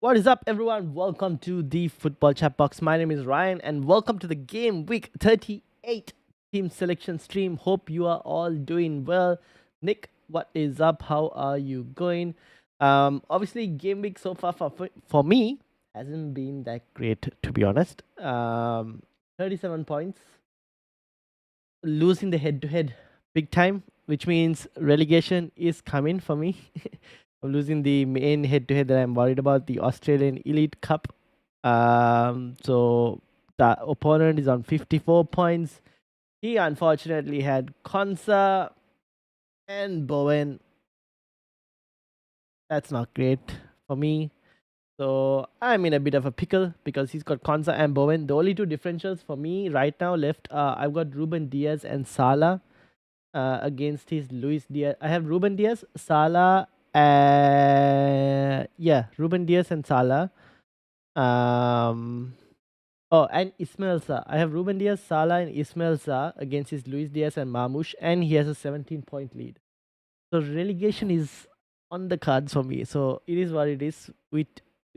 What is up, everyone? Welcome to the Football Chatbox. My name is Ryan, and welcome to the Game Week 38 team selection stream. Hope you are all doing well. Nick, what is up? How are you going? Obviously, Game Week so far for me hasn't been that great, to be honest. 37 points, losing the head-to-head big time, which means relegation is coming for me. I'm losing the main head-to-head that I'm worried about, the Australian Elite Cup. So the opponent is on 54 points. He unfortunately had Konsa and Bowen. That's not great for me. So I'm in a bit of a pickle because he's got Konsa and Bowen. The only two differentials for me right now left, I've got Ruben Diaz and Salah against his Luis Diaz. I have Ruben Diaz, Salah, Ruben Diaz and Salah. Um, and Ismail Sa. I have Ruben Diaz, Salah, and Ismail Sa against his Luis Diaz and Marmoush, and he has a 17-point lead. So relegation is on the cards for me. So it is what it is. We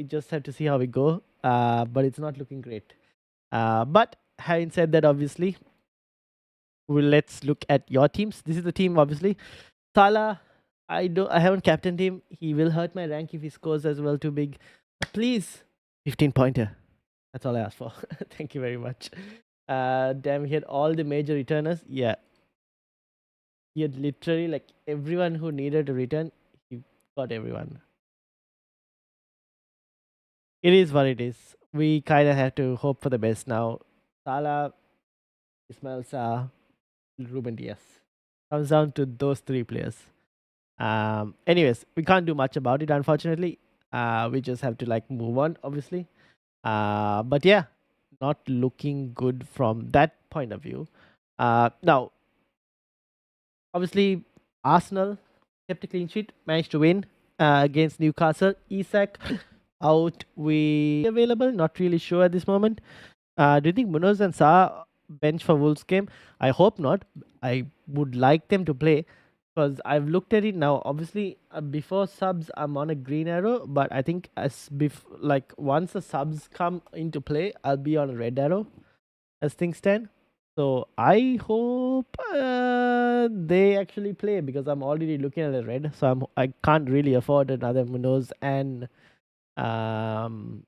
just have to see how we go. But it's not looking great. But having said that, obviously, let's look at your teams. This is the team, obviously. Salah, I haven't captained him. He will hurt my rank if he scores as well too big. Please, 15-pointer. That's all I asked for. Thank you very much. Damn, he had all the major returners. Yeah. He had literally like everyone who needed a return, he got everyone. It is what it is. We kind of have to hope for the best now. Salah, Ismail Sa, Ruben Diaz. Comes down to those three players. Anyways, we can't do much about it, unfortunately. We just have to like move on, obviously. But yeah, not looking good from that point of view. Now, obviously, Arsenal kept a clean sheet, managed to win against Newcastle. Isak out. We available? Not really sure at this moment. Do you think Munoz and Sa bench for Wolves game? I hope not. I would like them to play because I've looked at it now. Obviously, before subs, I'm on a green arrow, but I think like once the subs come into play, I'll be on a red arrow as things stand. So I hope they actually play because I'm already looking at a red. So I can't really afford another Munoz and um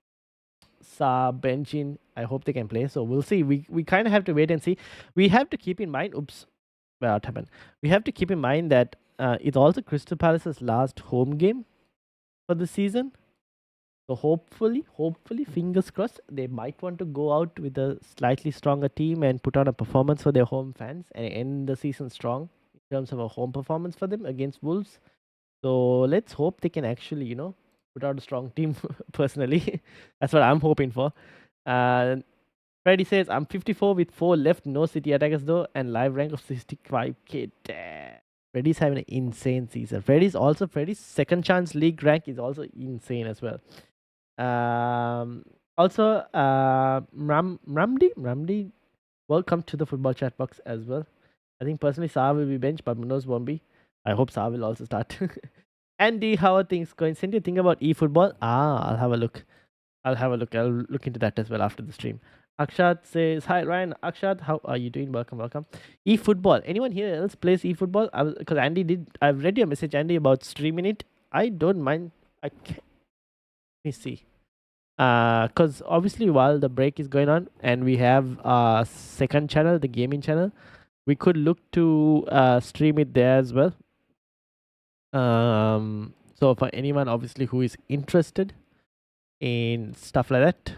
Sa benching. I hope they can play. So we'll see. We kind of have to wait and see. We have to keep in mind. Oops, what happened? We have to keep in mind that it's also Crystal Palace's last home game for the season. So hopefully, fingers crossed, they might want to go out with a slightly stronger team and put on a performance for their home fans and end the season strong in terms of a home performance for them against Wolves. So let's hope they can actually, put out a strong team. Personally, that's what I'm hoping for. Uh, Freddy says I'm 54 with 4 left, no city attackers though, and live rank of 65k. Damn. Freddy's having an insane season. Freddy's second chance league rank is also insane as well. Also, Ramdi, welcome to the football chat box as well. I think personally, Saar will be benched, but Munoz won't be. I hope Saar will also start. Andy, how are things going? Cindy, think about eFootball. I'll have a look. I'll look into that as well after the stream. Akshat says, hi Ryan. Akshat, how are you doing? Welcome. eFootball. Anyone here else plays eFootball? Because Andy did. I've read your message, Andy, about streaming it. I don't mind. I can. Let me see. Because obviously while the break is going on and we have a second channel, the gaming channel, we could look to stream it there as well. So for anyone obviously who is interested in stuff like that,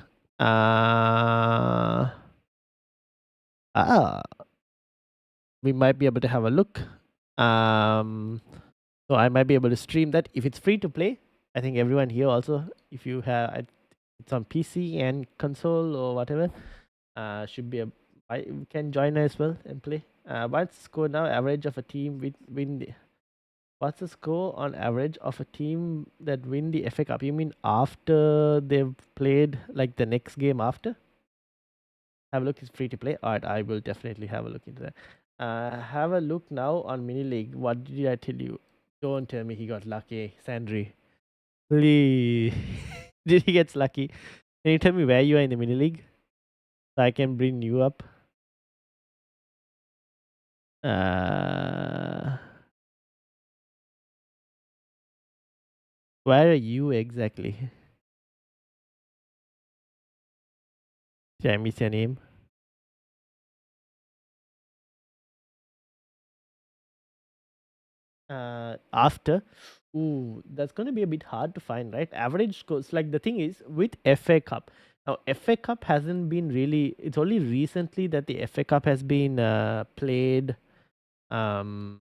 we might be able to have a look. So I might be able to stream that if it's free to play. I think everyone here also, if you have, it's on PC and console or whatever, should be we can join as well and play. What's the score now? Average of a team what's the score on average of a team that win the FA Cup? You mean after they've played like the next game after? Have a look. It's free to play. All right, I will definitely have a look into that. Have a look now on mini league. What did I tell you? Don't tell me he got lucky, Sandri. Please. Did he get lucky? Can you tell me where you are in the mini league so I can bring you up? Uh, where are you exactly? Did I miss your name? After. Ooh, that's going to be a bit hard to find, right? Average scores. Like the thing is with FA Cup. Now, FA Cup hasn't been really. It's only recently that the FA Cup has been played um,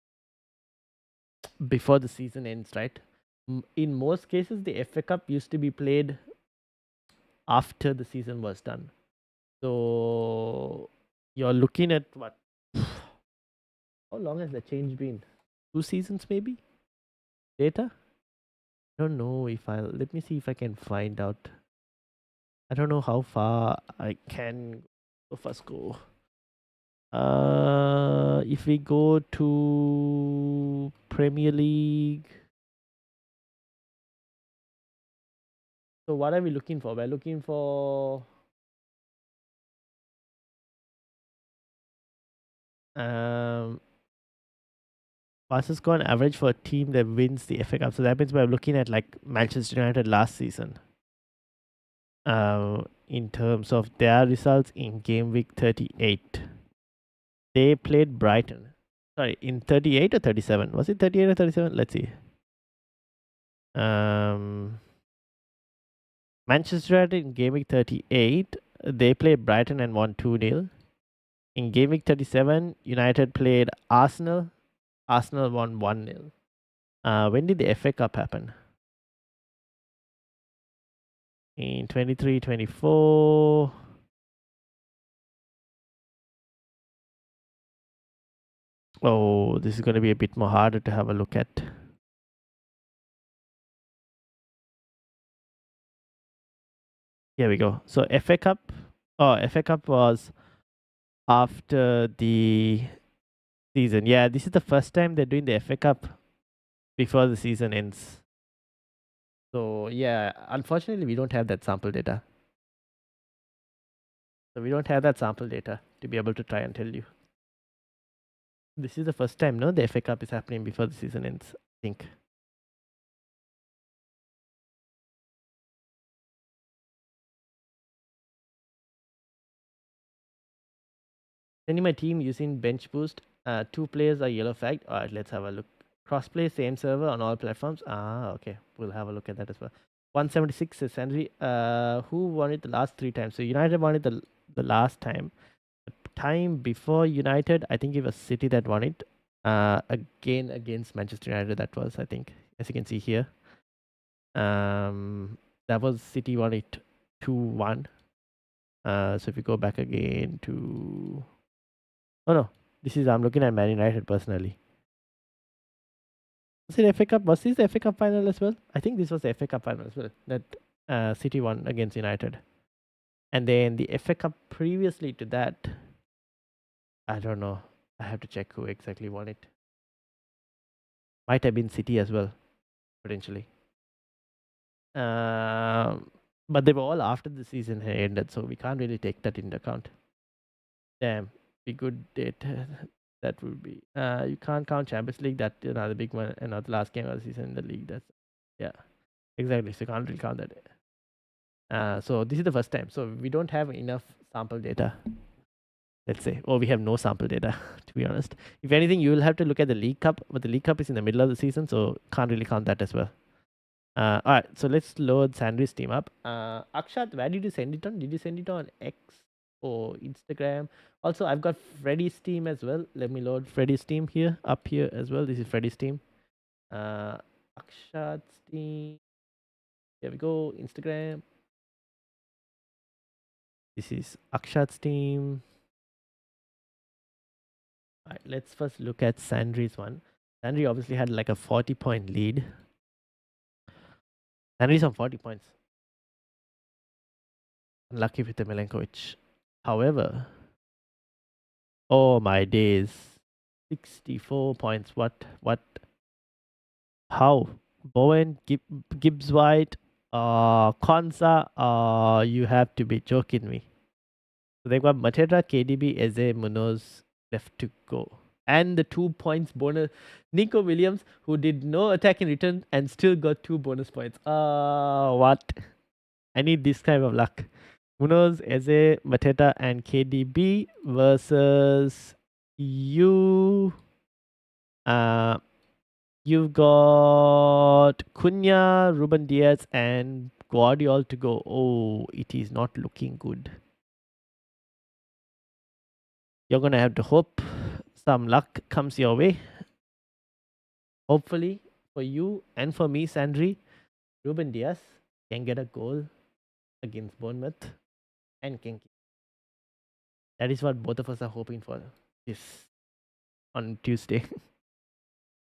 before the season ends, right? In most cases, the FA Cup used to be played after the season was done. So you're looking at what? How long has the change been? 2 seasons, maybe? Data? I don't know if I'll. Let me see if I can find out. I don't know how far I can go. First go. If we go to Premier League, so what are we looking for? We're looking for um fastest score on average for a team that wins the FA Cup. So that means we're looking at like Manchester United last season. In terms of their results in game week 38, they played Brighton. Sorry, in 38 or 37? Was it 38 or 37? Let's see. Manchester United in game week 38, they played Brighton and won 2-0. In game week 37, United played Arsenal. Arsenal won 1-0. When did the FA Cup happen? In 23-24. Oh, this is going to be a bit more harder to have a look at. Here we go. So FA Cup. Oh, FA Cup was after the season. Yeah, this is the first time they're doing the FA Cup before the season ends. So yeah, unfortunately, we don't have that sample data. So we don't have that sample data to be able to try and tell you. This is the first time, no, the FA Cup is happening before the season ends, I think. Sending my team using bench boost. 2 players are yellow flagged. All right, let's have a look. Crossplay, same server on all platforms. Okay. We'll have a look at that as well. 176 is Henry. Who won it the last 3 times? So United won it the last time. The time before United, I think it was City that won it. Again against Manchester United. That was, I think, as you can see here. That was City won it 2-1. So if we go back again to, oh no, this is, I'm looking at Man United personally. Was it FA Cup? Was this the FA Cup final as well? I think this was the FA Cup final as well. That City won against United, and then the FA Cup previously to that, I don't know. I have to check who exactly won it. Might have been City as well, potentially. But they were all after the season had ended, so we can't really take that into account. Damn, be good date. That would be. You can't count Champions League. That another big one, another last game of the season in the league. That's, yeah, exactly. So you can't really count that. So this is the first time. So we don't have enough sample data. Let's say, or we have no sample data. To be honest, if anything, you will have to look at the League Cup, but the League Cup is in the middle of the season, so can't really count that as well. All right, so let's load Sandry's team up. Akshat, where did you send it on? Did you send it on X or Instagram? Also, I've got Freddy's team as well. Let me load Freddy's team here, up here as well. This is Freddy's team. Akshat's team. Here we go. Instagram. This is Akshat's team. All right, let's first look at Sandry's one. Sandry obviously had like a 40-point lead. Sandry's on 40 points. Unlucky with the Milenkovic. However, oh my days. 64 points. What? How? Bowen, Gibbs White, Konsa, you have to be joking me. So they've got Mateta, KDB, Eze, Munoz left to go. And the 2 points bonus. Nico Williams, who did no attack in return and still got 2 bonus points. What? I need this kind of luck. Munoz, Eze, Mateta, and KDB versus you. You've got Cunha, Ruben Diaz, and Guardiola to go. Oh, it is not looking good. You're gonna have to hope some luck comes your way. Hopefully, for you and for me, Sandri, Ruben Diaz can get a goal against Bournemouth and can. That is what both of us are hoping for this on Tuesday.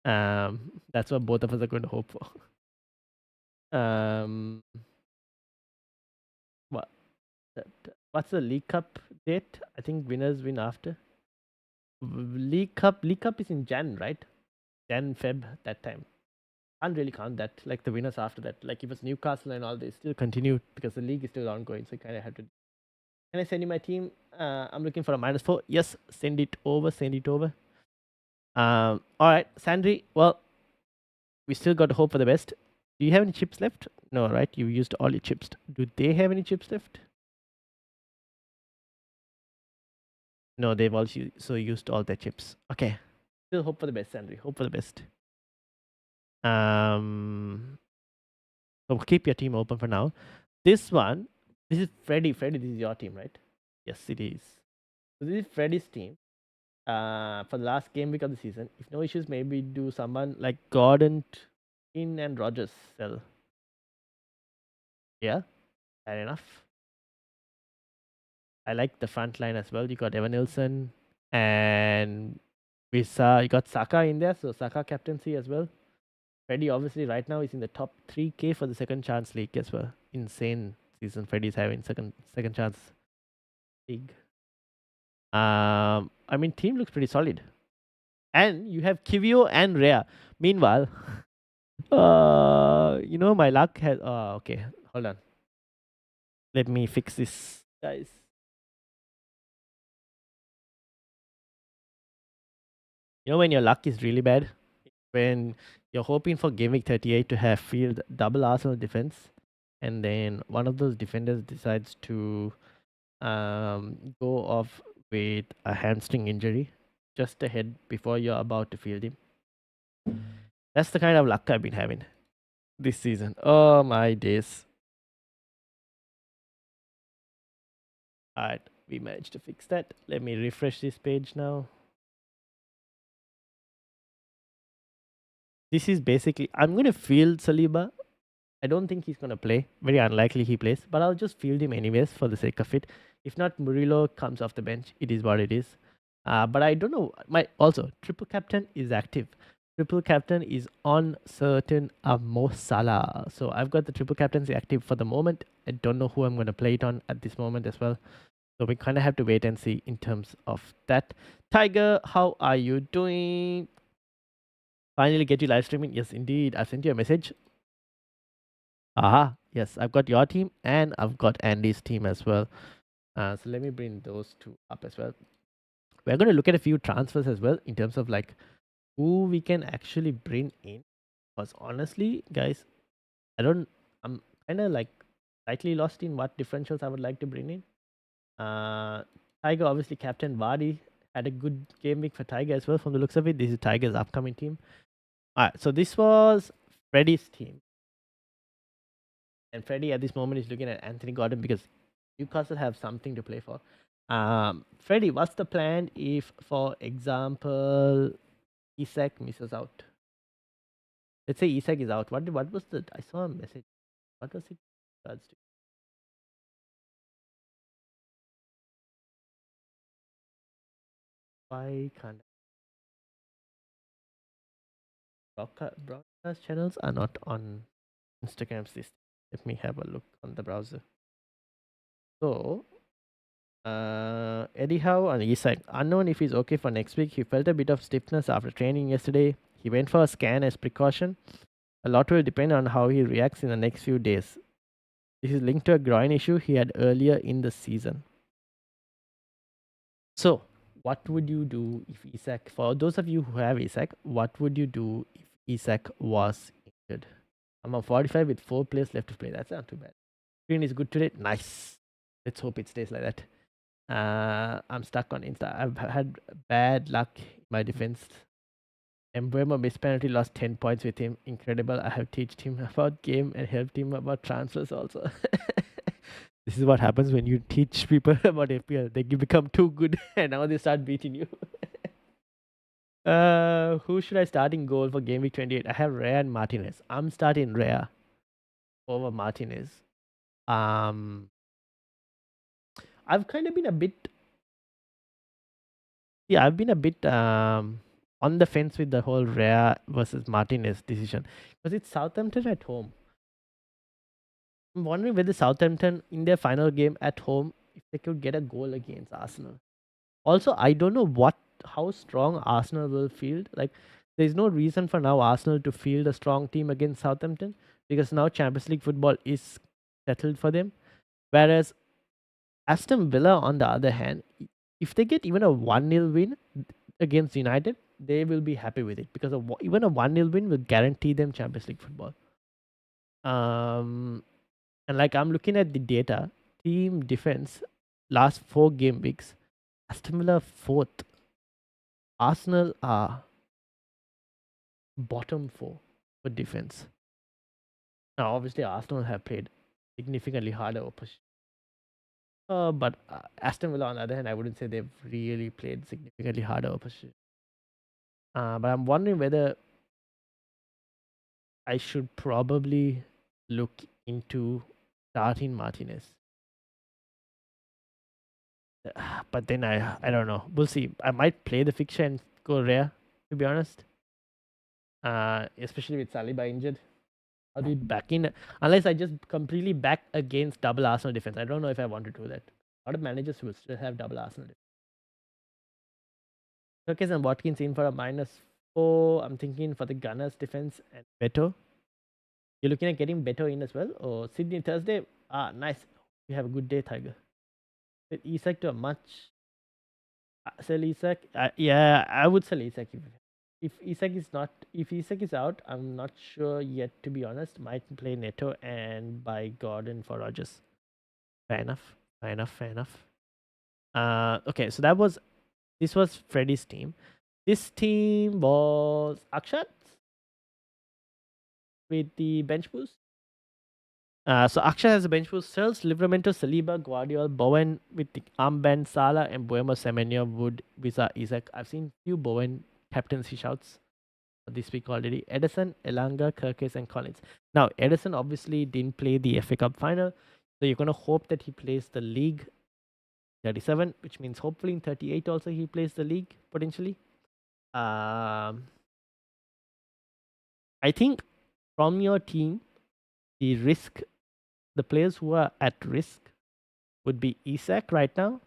That's what both of us are going to hope for. What? What's the League Cup date? I think winners win after. League Cup is in Jan, right? Jan, Feb, that time. Can't really count that. Like the winners after that. Like if it's Newcastle and all, they still continue because the league is still ongoing. So you kind of have to. Can I send you my team? I'm looking for a -4. Yes, send it over. All right, Sandri. Well, we still got to hope for the best. Do you have any chips left? No, right? You used all your chips. Do they have any chips left? No, they've also used all their chips. Okay. Still hope for the best, Sandri. Hope for the best. So keep your team open for now. This one, this is Freddy. Freddy, this is your team, right? Yes, it is. So this is Freddy's team. For the last game week of the season. If no issues, maybe do someone like Gordon, In and Rogers sell. Yeah, fair enough. I like the front line as well. You got Evan Nilsson and you got Saka in there, so Saka captaincy as well. Freddy obviously right now is in the top 3K for the second chance league as well. Insane season Freddy's having second chance league. I mean team looks pretty solid. And you have Kivio and Rhea. Meanwhile, my luck has okay, hold on. Let me fix this, guys. You know when your luck is really bad? When you're hoping for Game Week 38 to have field double Arsenal defense, and then one of those defenders decides to go off with a hamstring injury just ahead before you're about to field him. That's the kind of luck I've been having this season. Oh my days. Alright, we managed to fix that. Let me refresh this page now. This is basically, I'm going to field Saliba. I don't think he's going to play. Very unlikely he plays, but I'll just field him anyways for the sake of it. If not, Murillo comes off the bench. It is what it is. But I don't know. Also, triple captain is active. Triple captain is on certain Mo Salah. So I've got the triple captaincy active for the moment. I don't know who I'm going to play it on at this moment as well. So we kind of have to wait and see in terms of that. Tiger, how are you doing? Finally get you live streaming. Yes, indeed. I sent you a message. Aha. Yes, I've got your team and I've got Andy's team as well. So let me bring those two up as well. We're going to look at a few transfers as well in terms of like who we can actually bring in. Because honestly, guys, I'm kind of like slightly lost in what differentials I would like to bring in. Tiger, obviously, Captain Vardy had a good game week for Tiger as well from the looks of it. This is Tiger's upcoming team. Alright, so this was Freddy's team. And Freddy at this moment is looking at Anthony Gordon because Newcastle have something to play for. Freddy, what's the plan if, for example, Isak misses out? Let's say Isak is out. What was the? I saw a message. What was it? Why can't broadcast channels are not on Instagram's list? Let me have a look on the browser. So, Eddie Howe and Isak, unknown if he's okay for next week. He felt a bit of stiffness after training yesterday. He went for a scan as precaution. A lot will depend on how he reacts in the next few days. This is linked to a groin issue he had earlier in the season. So, what would you do if Isak, for those of you who have Isak, what would you do if Isak was injured? I'm on 45 with 4 players left to play. That's not too bad. Green is good today. Nice. Let's hope it stays like that. I'm stuck on Insta. I've had bad luck in my defense. Embuemo missed penalty, lost 10 points with him. Incredible. I have taught him about game and helped him about transfers also. This is what happens when you teach people about FPL. They become too good and now they start beating you. Who should I start in goal for Game Week 28? I have Rhea and Martinez. I'm starting Rhea over Martinez. I've kind of been a bit, I've been a bit on the fence with the whole Rhea versus Martinez decision because it's Southampton at home. I'm wondering whether Southampton in their final game at home, if they could get a goal against Arsenal. Also, I don't know how strong Arsenal will field. Like, there's no reason for now Arsenal to field a strong team against Southampton because now Champions League football is settled for them. Whereas Aston Villa, on the other hand, if they get even a 1-0 win against United, they will be happy with it because even a 1-0 win will guarantee them Champions League football. And like I'm looking at the data, team defense last 4 game weeks, Aston Villa 4th, Arsenal are bottom 4 for defense. Now, obviously, Arsenal have played significantly harder opposition. But Aston Villa, on the other hand, I wouldn't say they've really played significantly harder opposition. But I'm wondering whether I should probably look into starting Martinez. But then I don't know. We'll see. I might play the fixture and go rare, to be honest. Especially with Saliba injured. I'll be back in unless I just completely back against double Arsenal defense. I don't know if I want to do that. A lot of managers will still have double Arsenal defense. Turkis and Watkins in for a -4. I'm thinking for the Gunners defense and Beto. You're looking at getting Beto in as well? Or Sydney Thursday? Nice. You have a good day, Tiger. With Isak to a much. Sell Isak? Yeah, I would sell Isak. If Isak is out, I'm not sure yet, to be honest. Might play Neto and buy Gordon for Rogers. Fair enough. Okay, so this was Freddy's team. This team was Akshat with the bench boost. So Akshat has a bench boost. Searles, Livramento, Saliba, Guardiola, Bowen with the armband, Salah, and Buemo, Semenyo, Wood, Visa, Isaac. I've seen few Bowen captaincy shouts this week already. Edison, Elanga, Kirkes, and Collins. Now, Edison obviously didn't play the FA Cup final, so you're going to hope that he plays the league 37, which means hopefully in 38 also he plays the league potentially. I think from your team, the players who are at risk would be Isak right now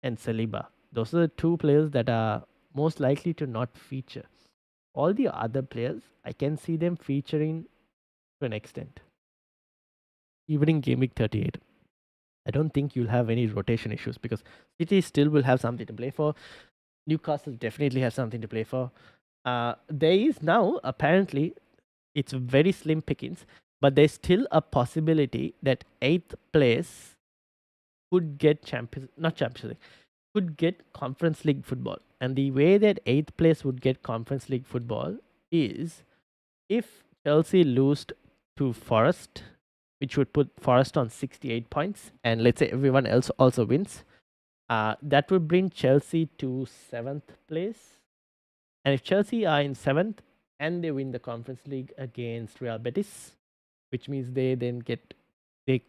and Saliba. Those are the 2 players that are most likely to not feature. All the other players, I can see them featuring to an extent. Even in Game Week 38. I don't think you'll have any rotation issues because City still will have something to play for. Newcastle definitely has something to play for. There is now, apparently, it's very slim pickings, but there's still a possibility that 8th place could get could get Conference League football. And the way that 8th place would get Conference League football is if Chelsea lose to Forest, which would put Forest on 68 points, and let's say everyone else also wins, that would bring Chelsea to 7th place. And if Chelsea are in 7th and they win the Conference League against Real Betis, which means they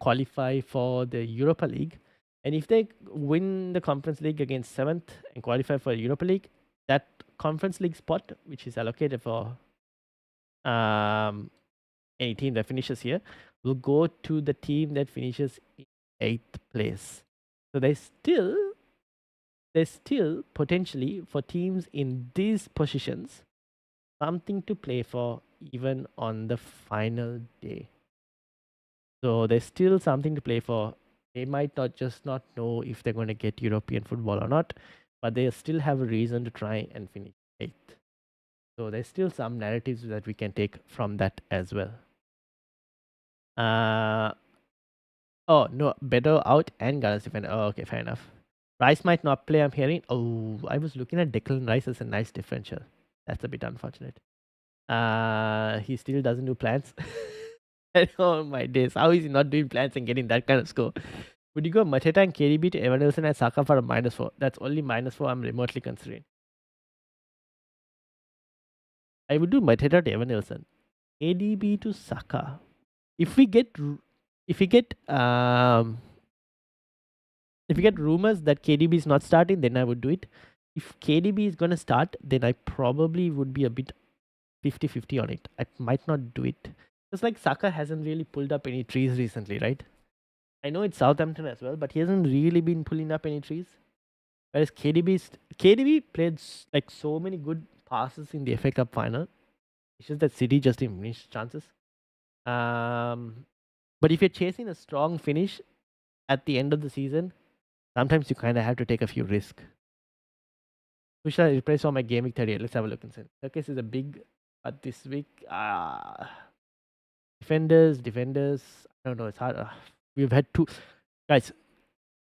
qualify for the Europa League. And if they win the Conference League against 7th and qualify for the Europa League, that Conference League spot, which is allocated for any team that finishes here, will go to the team that finishes in 8th place. So there's still potentially for teams in these positions something to play for even on the final day. So there's still something to play for. They might not know if they're going to get European football or not, but they still have a reason to try and finish eighth. So there's still some narratives that we can take from that as well. Oh no, better out and Gardens defender. Oh, okay, fair enough. Rice might not play, I'm hearing. Oh, I was looking at Declan Rice as a nice differential. That's a bit unfortunate. He still doesn't do plans. Oh my days. How is he not doing plans and getting that kind of score? Would you go Mateta and KDB to Evan Nelson and Saka for a -4? That's only -4 I'm remotely considering. I would do Mateta to Evan Nelson. KDB to Saka. If we get if we get rumors that KDB is not starting, then I would do it. If KDB is gonna start, then I probably would be a bit 50-50 on it. I might not do it. Just like Saka hasn't really pulled up any trees recently, right? I know it's Southampton as well, but he hasn't really been pulling up any trees. Whereas KDB played like so many good passes in the FA Cup final. It's just that City just didn't finish chances. But if you're chasing a strong finish at the end of the season, sometimes you kind of have to take a few risks. Who shall I replace for my Game Week 38? Let's have a look and see. Turkish is a big this week. Defenders. I don't know. It's hard. We've had two guys.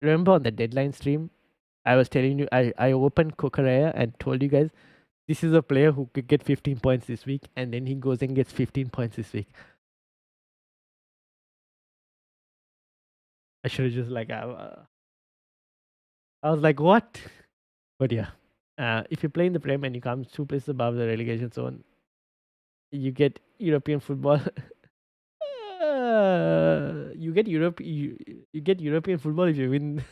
Remember on the deadline stream, I was telling you I opened Kokorea and told you guys this is a player who could get 15 points this week, and then he goes and gets 15 points this week. I should have just like I was like, what? But yeah, if you play in the Prem and you come 2 places above the relegation zone, you get European football. You get you get European football if you win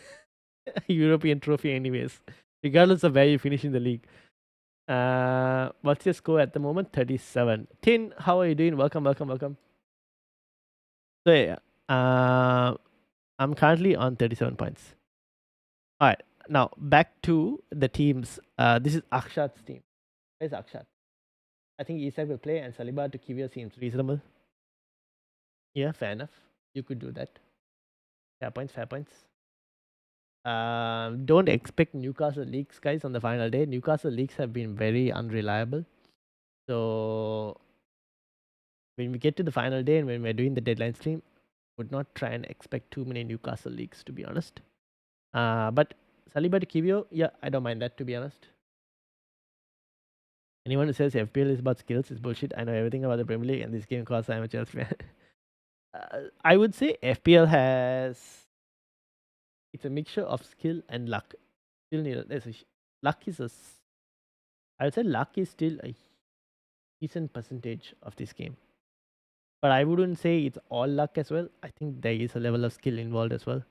European trophy anyways, regardless of where you finish in the league. What's your score at the moment? 37. Tin, how are you doing? Welcome. So yeah, I'm currently on 37 points. All right, now back to the teams. This is Akshat's team. Where's Akshat? I think Isak will play and Saliba to Kivia seems reasonable. Yeah, fair enough. You could do that. Fair points. Don't expect Newcastle leaks, guys, on the final day. Newcastle leaks have been very unreliable. So when we get to the final day and when we're doing the deadline stream, would not try and expect too many Newcastle leaks, to be honest. But Saliba to Kivio, yeah, I don't mind that, to be honest. Anyone who says FPL is about skills is bullshit. I know everything about the Premier League and this game because I'm a Chelsea fan. I would say FPL it's a mixture of skill and luck. Still need luck is I would say luck is still a decent percentage of this game. But I wouldn't say it's all luck as well. I think there is a level of skill involved as well.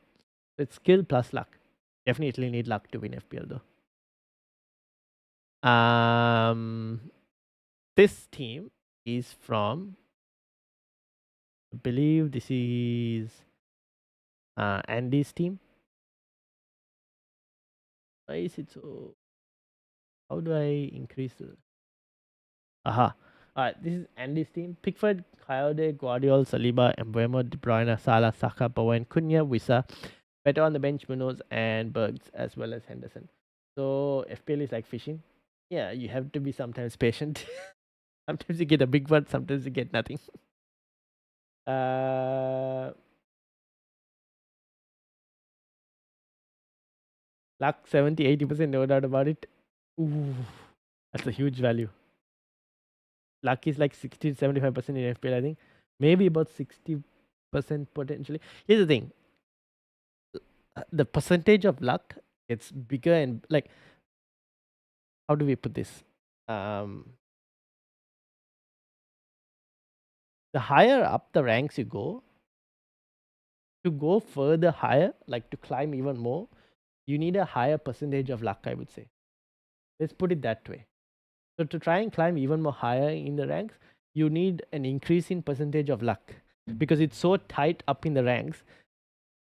It's skill plus luck. Definitely need luck to win FPL though. This team is from, I believe this is Andy's team. Why is it so? How do I increase the? Aha. Alright, this is Andy's team. Pickford, Coyote, Guardiola, Saliba, Mbeumo, De Bruyne, Salah, Saka, Bowen, Cunha, Wissa. Better on the bench, Munoz and Bergs, as well as Henderson. So FPL is like fishing. Yeah, you have to be sometimes patient. Sometimes you get a big one, sometimes you get nothing. Luck 70-80%, no doubt about it. Ooh, that's a huge value. Luck is like 60-75% in FPL, I think. Maybe about 60% potentially. Here's the thing. The percentage of luck gets bigger and like, how do we put this? The higher up the ranks you go, to go further higher, like to climb even more, you need a higher percentage of luck, I would say. Let's put it that way. So to try and climb even more higher in the ranks, you need an increase in percentage of luck because it's so tight up in the ranks.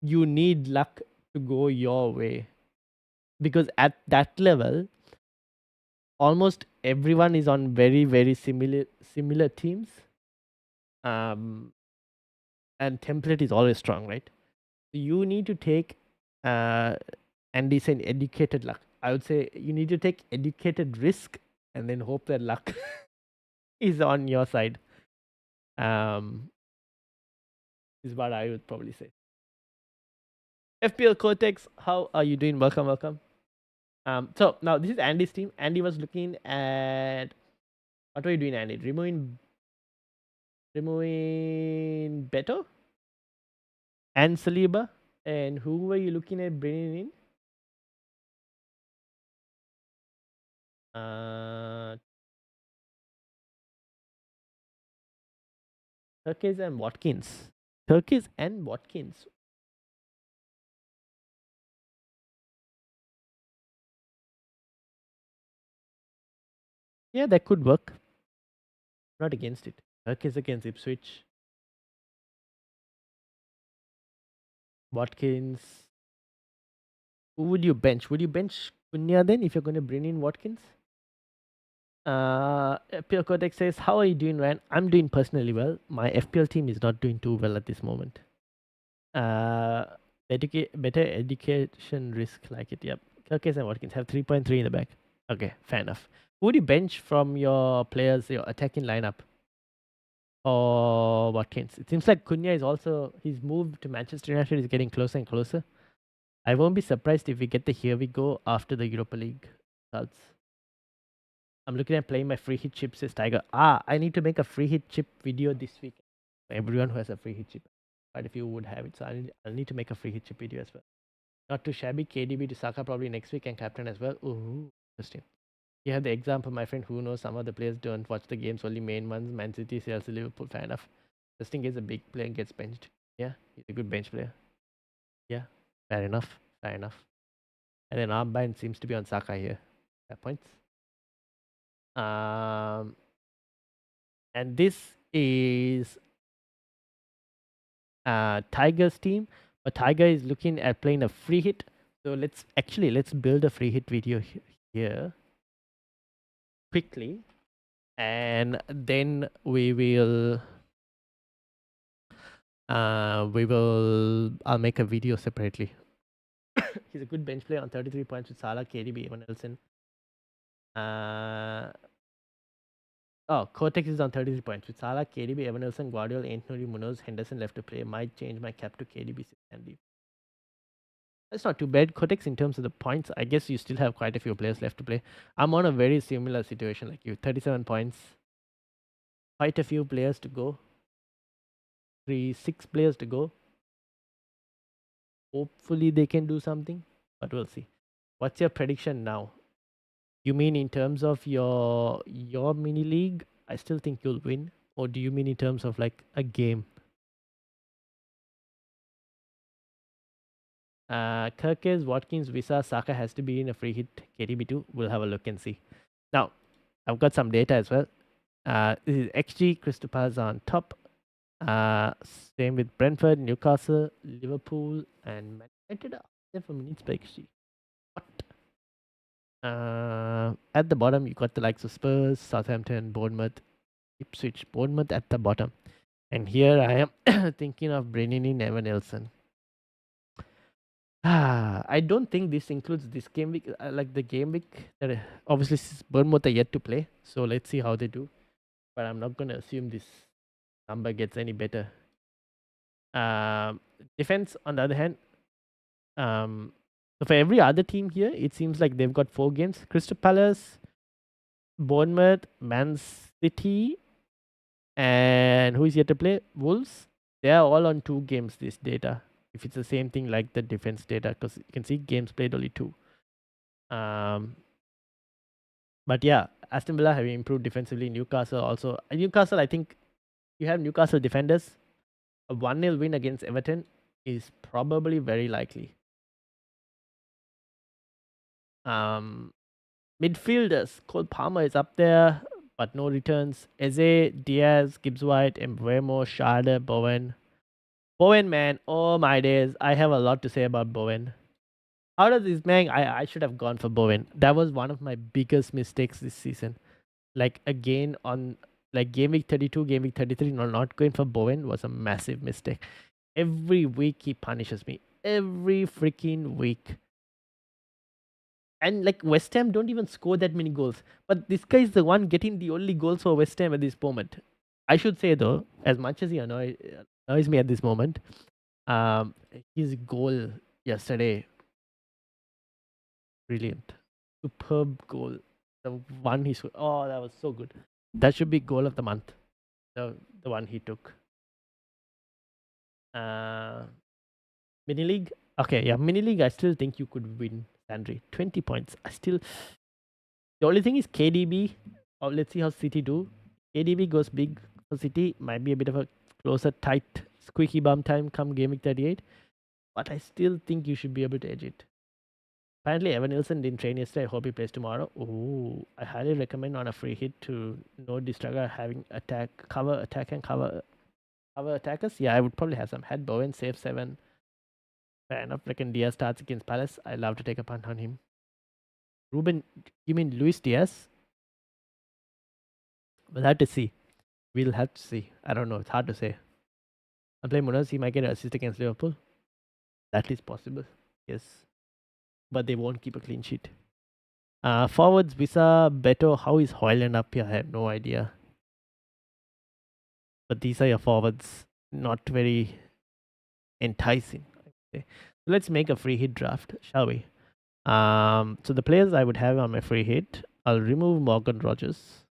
You need luck to go your way because at that level, almost everyone is on very similar teams. and template is always strong, right? You need to take and it's an educated luck. I would say you need to take educated risk and then hope that luck is on your side. Um, is what I would probably say. FPL Cortex, how are you doing? Welcome, welcome. So now this is Andy's team. Andy was looking at what were you doing, Andy? Removing Beto and Saliba, and who were you looking at bringing in? Turkish and Watkins. Turkish and Watkins. Yeah, that could work. Not against it. Turkish against Ipswich. Watkins. Who would you bench? Would you bench Cunha then if you're going to bring in Watkins? FPL Cortex says, how are you doing, Ryan? I'm doing personally well. My FPL team is not doing too well at this moment. Better education risk, like it. Yep. Kirkes and Watkins have 3.3 in the back. Okay, fair enough. Who do you bench from your players, your attacking lineup? Or Watkins? It seems like Cunha is also, his move to Manchester United is getting closer and closer. I won't be surprised if we get the here we go after the Europa League results. I'm looking at playing my free hit chip, says Tiger. I need to make a free hit chip video this week. Everyone who has a free hit chip, quite a few would have it. So I'll need to make a free hit chip video as well. Not too shabby. KDB to Saka probably next week and captain as well. Ooh, interesting. You have the example, my friend, who knows some of the players don't watch the games, only main ones. Man City, Chelsea, Liverpool, fair enough. Just in case a big player gets benched. Yeah, he's a good bench player. Yeah, fair enough. Fair enough. And then armband seems to be on Saka here. Fair points. And this is Tiger's team, but Tiger is looking at playing a free hit. So let's build a free hit video here quickly, and then I'll make a video separately. He's a good bench player on 33 points with Salah, KDB, Evan Nelson. Cortex is on 33 points with Salah, KDB, Evan Nelson, Guardiola, Anthony, Munoz, Henderson left to play. Might change my cap to KDB and leave. That's not too bad. Cortex, in terms of the points, I guess you still have quite a few players left to play. I'm on a very similar situation like you. 37 points. Quite a few players to go. 6 players to go. Hopefully they can do something, but we'll see. What's your prediction now? You mean in terms of your mini league? I still think you'll win. Or do you mean in terms of like a game? Kirkes, Watkins, Visa, Saka has to be in a free hit. KDB2. We'll have a look and see. Now, I've got some data as well. This is XG. Crystal Palace on top. Same with Brentford, Newcastle, Liverpool, and Man United. For minutes per XG. What? At the bottom, you got the likes of Spurs, Southampton, Bournemouth, Ipswich. Bournemouth at the bottom. And here I am thinking of bringing in Evan Nelson. I don't think this includes this game week. Like the game week, that obviously Bournemouth are yet to play. So let's see how they do. But I'm not going to assume this number gets any better. Defense, on the other hand, so for every other team here, it seems like they've got 4 games. Crystal Palace, Bournemouth, Man City, and who is yet to play? Wolves. They are all on 2 games, this data. If it's the same thing like the defense data, because you can see games played only 2. But yeah, Aston Villa have improved defensively. Newcastle also. Newcastle, I think you have Newcastle defenders. A 1-0 win against Everton is probably very likely. Midfielders, Cole Palmer is up there, but no returns. Eze, Diaz, Gibbs White, Mbeumo, Schade, Bowen. Bowen, man, oh my days. I have a lot to say about Bowen. Out of this, man, I should have gone for Bowen. That was one of my biggest mistakes this season. Like, again, on Like game week 32, game week 33, not going for Bowen was a massive mistake. Every week he punishes me. Every freaking week. And like West Ham don't even score that many goals. But this guy is the one getting the only goals for West Ham at this moment. I should say though, as much as he annoys me at this moment, um, his goal yesterday, brilliant, superb goal. The one he scored, oh, that was so good. That should be goal of the month. The one he took. Mini league, okay, yeah, mini league. I still think you could win, Sandry. 20 points. The only thing is KDB. Oh, let's see how City do. KDB goes big for City. Might be a bit of a closer, tight, squeaky bum time come game week 38. But I still think you should be able to edge it. Apparently, Evan Nilsson didn't train yesterday. I hope he plays tomorrow. Oh, I highly recommend on a free hit to no Distraga having attack and cover attackers. Yeah, I would probably have some. Had Bowen save 7. Fair enough. Reckon Diaz starts against Palace. I love to take a punt on him. Ruben, you mean Luis Diaz? We'll have to see. We'll have to see. I don't know. It's hard to say. I'll play Munoz. He might get an assist against Liverpool. That is possible. Yes. But they won't keep a clean sheet. Forwards, Visa, Beto. How is Hoyland up here? I have no idea. But these are your forwards. Not very enticing. Okay. So let's make a free hit draft, shall we? So the players I would have on my free hit, I'll remove Morgan Rogers.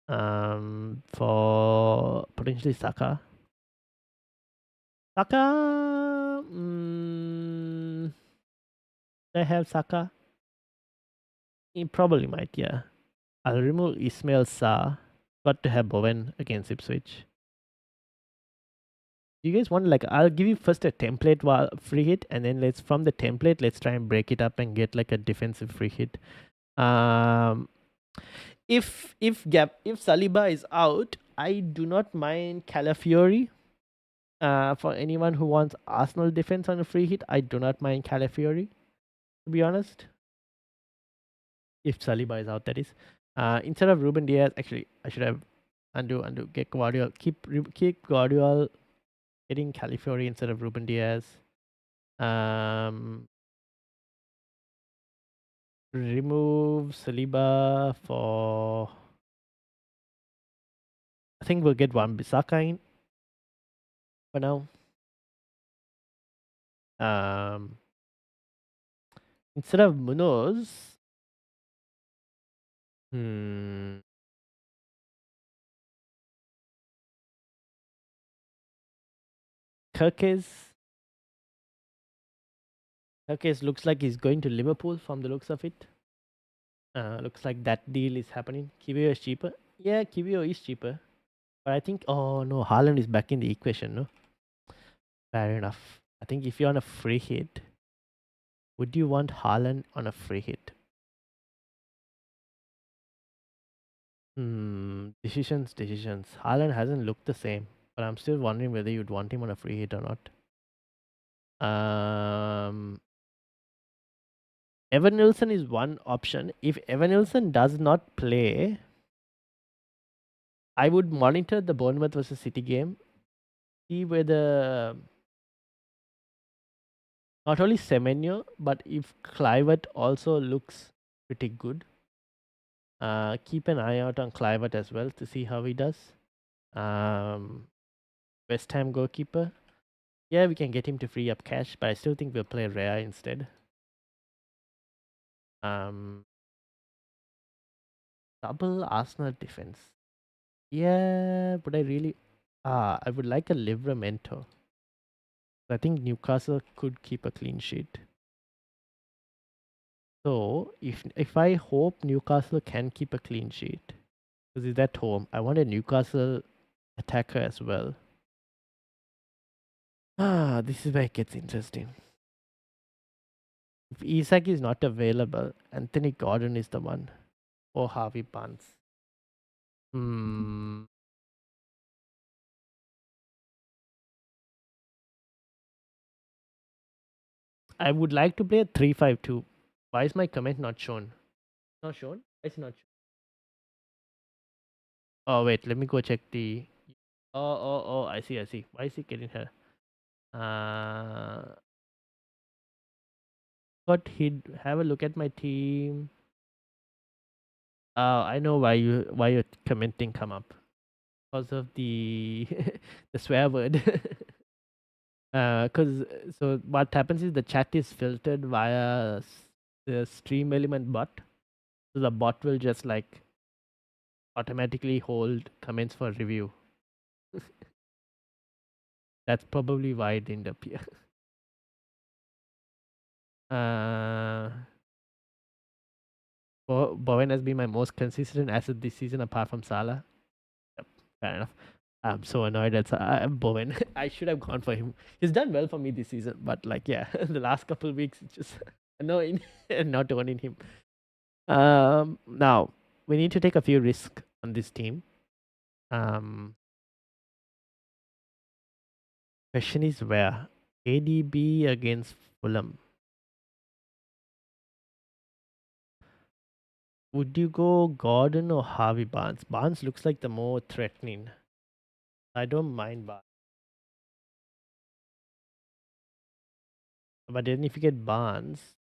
For potentially Saka. Saka. I have Saka. He probably might, yeah. I'll remove Ismail Sarr. Got to have Bowen against Ipswich. Do you guys want, like, I'll give you first a template while free hit, and then from the template let's try and break it up and get like a defensive free hit. If Saliba is out, I do not mind Calafiori. For anyone who wants Arsenal defense on a free hit, I do not mind Calafiori, to be honest. If Saliba is out, that is. Instead of Ruben Diaz, actually, I should have undo, get Guardiola, keep Guardiola, getting Calafiori instead of Ruben Diaz. Remove Saliba for. I think we'll get one Bissaka in for now. Instead of Munoz, Kirkes looks like he's going to Liverpool from the looks of it. Looks like that deal is happening. Kivio is cheaper. Yeah, Kivio is cheaper. But I think, oh no, Haaland is back in the equation, no? Fair enough. I think if you're on a free hit, would you want Haaland on a free hit? Decisions. Haaland hasn't looked the same, but I'm still wondering whether you'd want him on a free hit or not. Evan Nilsson is one option. If Evan Nilsson does not play, I would monitor the Bournemouth versus City game, see whether not only Semenyo, but if Clivert also looks pretty good. Keep an eye out on Clivert as well to see how he does. West Ham goalkeeper. Yeah, we can get him to free up cash, but I still think we'll play Rea instead. Double Arsenal defense. Yeah, but I really I would like a Livramento. I think Newcastle could keep a clean sheet. So if I hope Newcastle can keep a clean sheet, because it's at home, I want a Newcastle attacker as well. This is where it gets interesting. If Isak is not available, Anthony Gordon is the one. Or Harvey Barnes. I would like to play a 3-5-2. Why is my comment not shown? Not shown? It's not shown. Oh wait, let me go check the. Oh, I see, I see. Why is he getting her? But he'd have a look at my team. I know why your commenting come up because of the the swear word. Because so what happens is the chat is filtered via the stream element bot. So the bot will just like automatically hold comments for review. That's probably why it didn't appear. Uh, Bowen has been my most consistent asset this season apart from Salah. Yep, fair enough. I'm so annoyed at Bowen. I should have gone for him. He's done well for me this season, but like, yeah, the last couple of weeks, it's just annoying not owning him. Now we need to take a few risks on this team. Question is where ADB against Fulham. Would you go Gordon or Harvey Barnes? Barnes looks like the more threatening. I don't mind Barnes. But then if you get Barnes,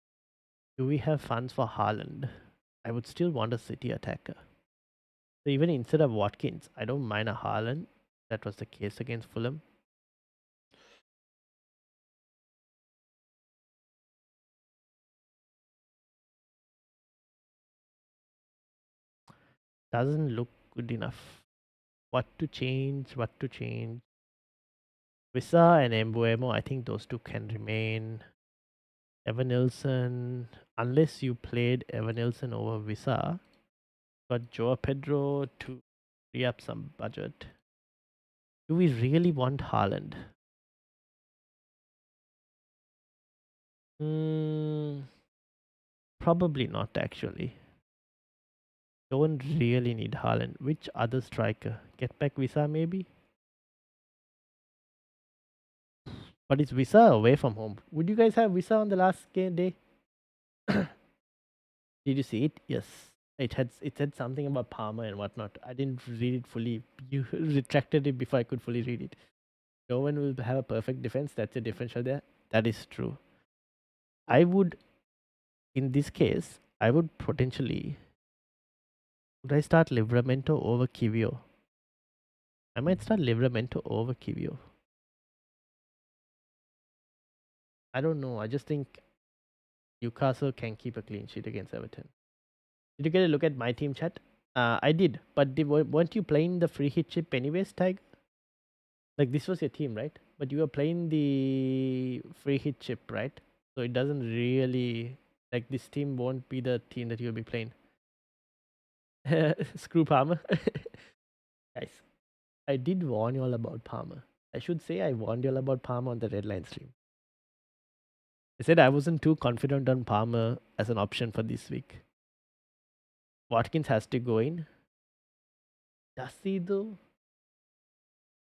do we have funds for Haaland? I would still want a City attacker. So even instead of Watkins, I don't mind a Haaland. That was the case against Fulham. Doesn't look good enough. What to change? What to change? Visa and Embuemo, I think those two can remain. Evanilson, unless you played Evanilson over Visa, got Joao Pedro to free up some budget. Do we really want Haaland? Probably not actually. Don't really need Haaland. Which other striker? Get back Visa maybe? But it's Visa away from home. Would you guys have Visa on the last game day? Did you see it? Yes. It said something about Palmer and whatnot. I didn't read it fully. You retracted it before I could fully read it. No one will have a perfect defense. That's a differential there. That is true. I would, in this case, I would potentially. Would I start Livramento over Kivio? I might start Livramento over Kivio. I don't know. I just think Newcastle can keep a clean sheet against Everton. Did you get a look at my team chat? I did, but weren't you playing the free hit chip anyways, Tag? Like this was your team, right? But you were playing the free hit chip, right? So it doesn't really like this team won't be the team that you'll be playing. Screw Palmer. Guys, I did warn you all about Palmer. I should say I warned you all about Palmer on the Red Line stream. I said I wasn't too confident on Palmer as an option for this week. Watkins has to go in. Does he though?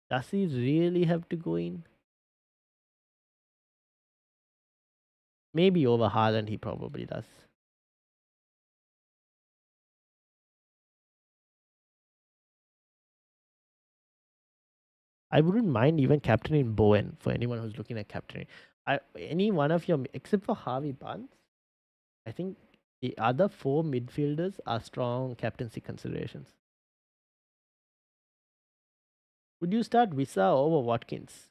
Does he really have to go in? Maybe over Haaland he probably does. I wouldn't mind even captaining Bowen for anyone who's looking at captaining. Any one of your, except for Harvey Barnes, I think the other four midfielders are strong captaincy considerations. Would you start Visa over Watkins?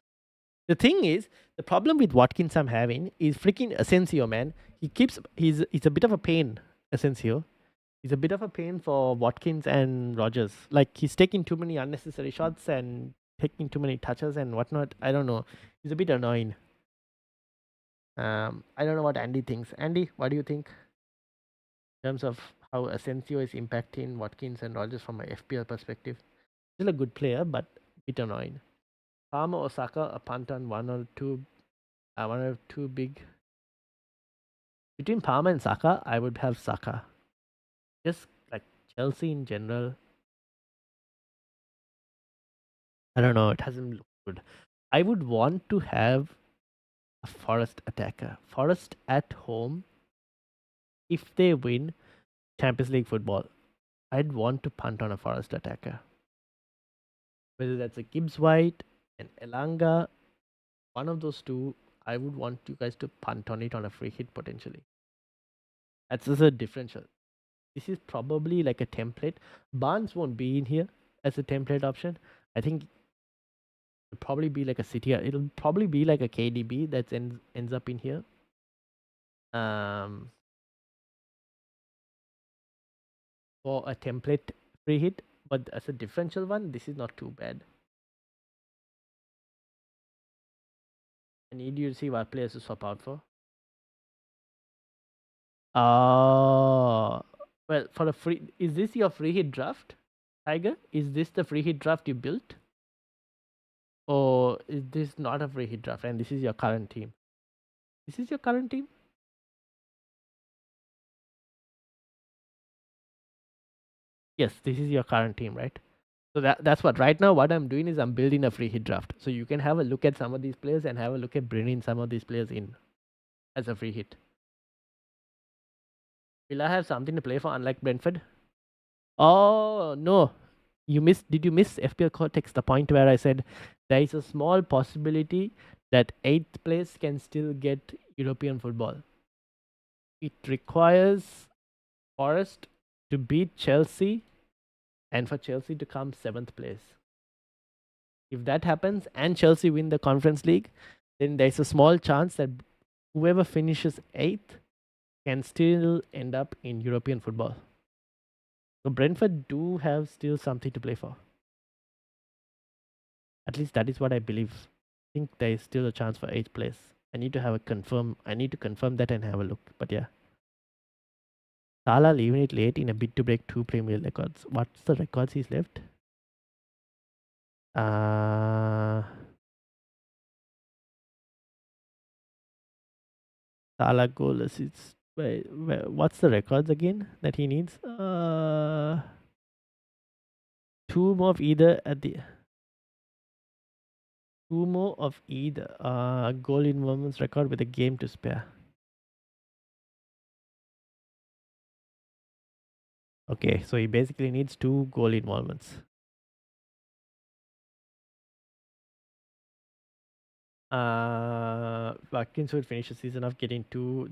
The thing is, the problem with Watkins I'm having is freaking Asensio, man. He's a bit of a pain, Asensio. He's a bit of a pain for Watkins and Rogers. Like he's taking too many unnecessary shots and taking too many touches and whatnot. I don't know. He's a bit annoying. I don't know what Andy thinks. Andy, what do you think in terms of how Asensio is impacting Watkins and Rogers from a FPL perspective? Still a good player, but a bit annoying. Palmer or Saka, a punt on one or two big. Between Palmer and Saka, I would have Saka. Just like Chelsea in general, I don't know. It hasn't looked good. I would want to have a Forest attacker. Forest at home, if they win Champions League football, I'd want to punt on a Forest attacker. Whether that's a Gibbs White, an Elanga, one of those two, I would want you guys to punt on it on a free hit potentially. That's just a differential. This is probably like a template. Barnes won't be in here as a template option. I think it'll probably be like a City. It'll probably be like a KDB that ends up in here. For a template free hit, but as a differential one, this is not too bad. I need you to see what players to swap out for. Well, for a free, is this your free hit draft, Tiger? Is this the free hit draft you built? Or is this not a free hit draft and this is your current team? This is your current team? Yes, this is your current team, right? So that's what right now what I'm doing is I'm building a free hit draft. So you can have a look at some of these players and have a look at bringing some of these players in as a free hit. Will I have something to play for unlike Brentford? Oh no. Did you miss FPL Cortex, the point where I said there is a small possibility that 8th place can still get European football. It requires Forest to beat Chelsea and for Chelsea to come 7th place. If that happens and Chelsea win the Conference League, then there's a small chance that whoever finishes 8th can still end up in European football. So Brentford do have still something to play for. At least that is what I believe. I think there is still a chance for 8th place. I need to confirm that and have a look. But yeah. Salah leaving it late in a bid to break 2 Premier records. What's the records he's left? Salah goal assists. Wait, what's the records again that he needs? 2 more of either at the 2 more of either goal involvements record with a game to spare. Okay, so he basically needs 2 goal involvements. Watkins would finish the season off getting 2.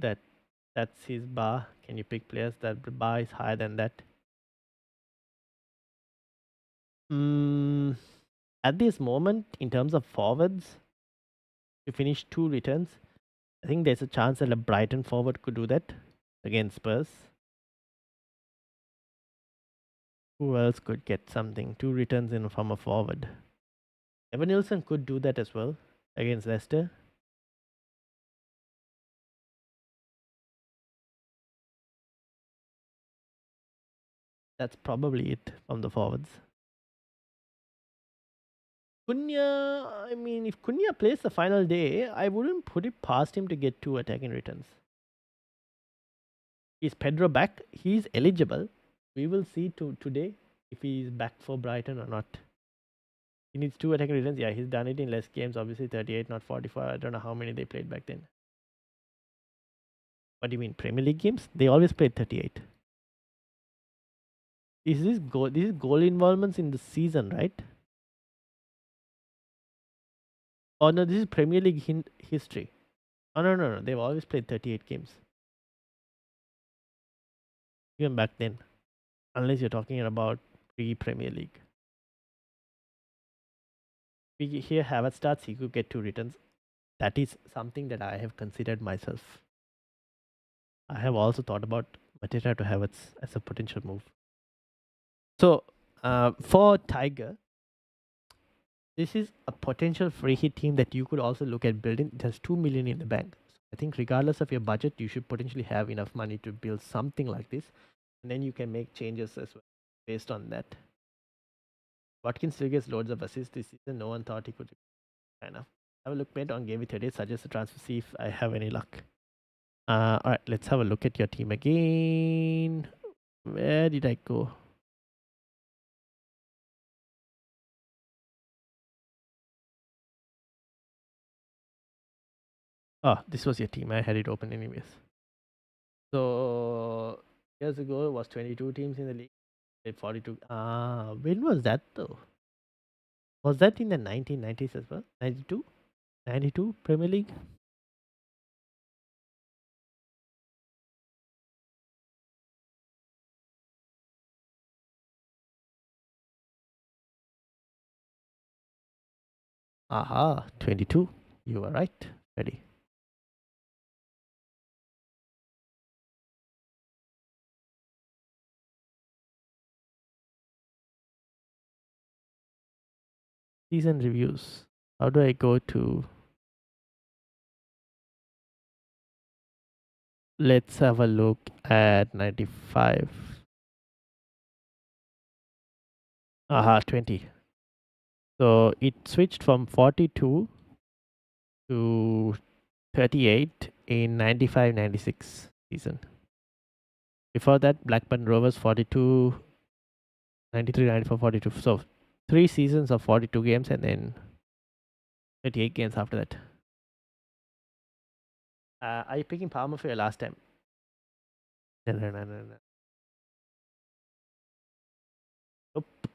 That's his bar. Can you pick players that bar is higher than that? At this moment, in terms of forwards, to finish 2 returns, I think there's a chance that a Brighton forward could do that against Spurs. Who else could get something? 2 returns in from a forward. Evan Nilsson could do that as well against Leicester. That's probably it from the forwards. Cunha, I mean, if Cunha plays the final day, I wouldn't put it past him to get 2 attacking returns. Is Pedro back? He's eligible. We will see today if he's back for Brighton or not. He needs 2 attacking returns. Yeah, he's done it in less games. Obviously, 38, not 45. I don't know how many they played back then. What do you mean, Premier League games? They always played 38. This is goal involvements in the season, right? Oh no, this is Premier League history. Oh no. They've always played 38 games. Even back then. Unless you're talking about pre-Premier League. Here Havertz starts, he could get 2 returns. That is something that I have considered myself. I have also thought about Mateta to Havertz as a potential move. So for Tiger, this is a potential free hit team that you could also look at building. It has 2 million in the bank. I think regardless of your budget, you should potentially have enough money to build something like this. And then you can make changes as well based on that. Watkins still gets loads of assists this season. No one thought he could. Kind of. Have a look, mate, on Gameweek 38. Suggest a transfer, see if I have any luck. Alright, let's have a look at your team again. Where did I go? Oh, this was your team. I had it open anyways. So years ago, it was 22 teams in the league. 42. When was that though? Was that in the 1990s as well? 92? 92 Premier League? Aha, 22. You were right. Ready. Season reviews. How do I go to? Let's have a look at 95. Aha, 20. So it switched from 42 to 38 in 95-96 season. Before that, Blackburn Rovers 42, 93, 94, 42. So 3 seasons of 42 games and then 38 games after that. Are you picking Palmer for your last time? No, no, no, no, no. Nope.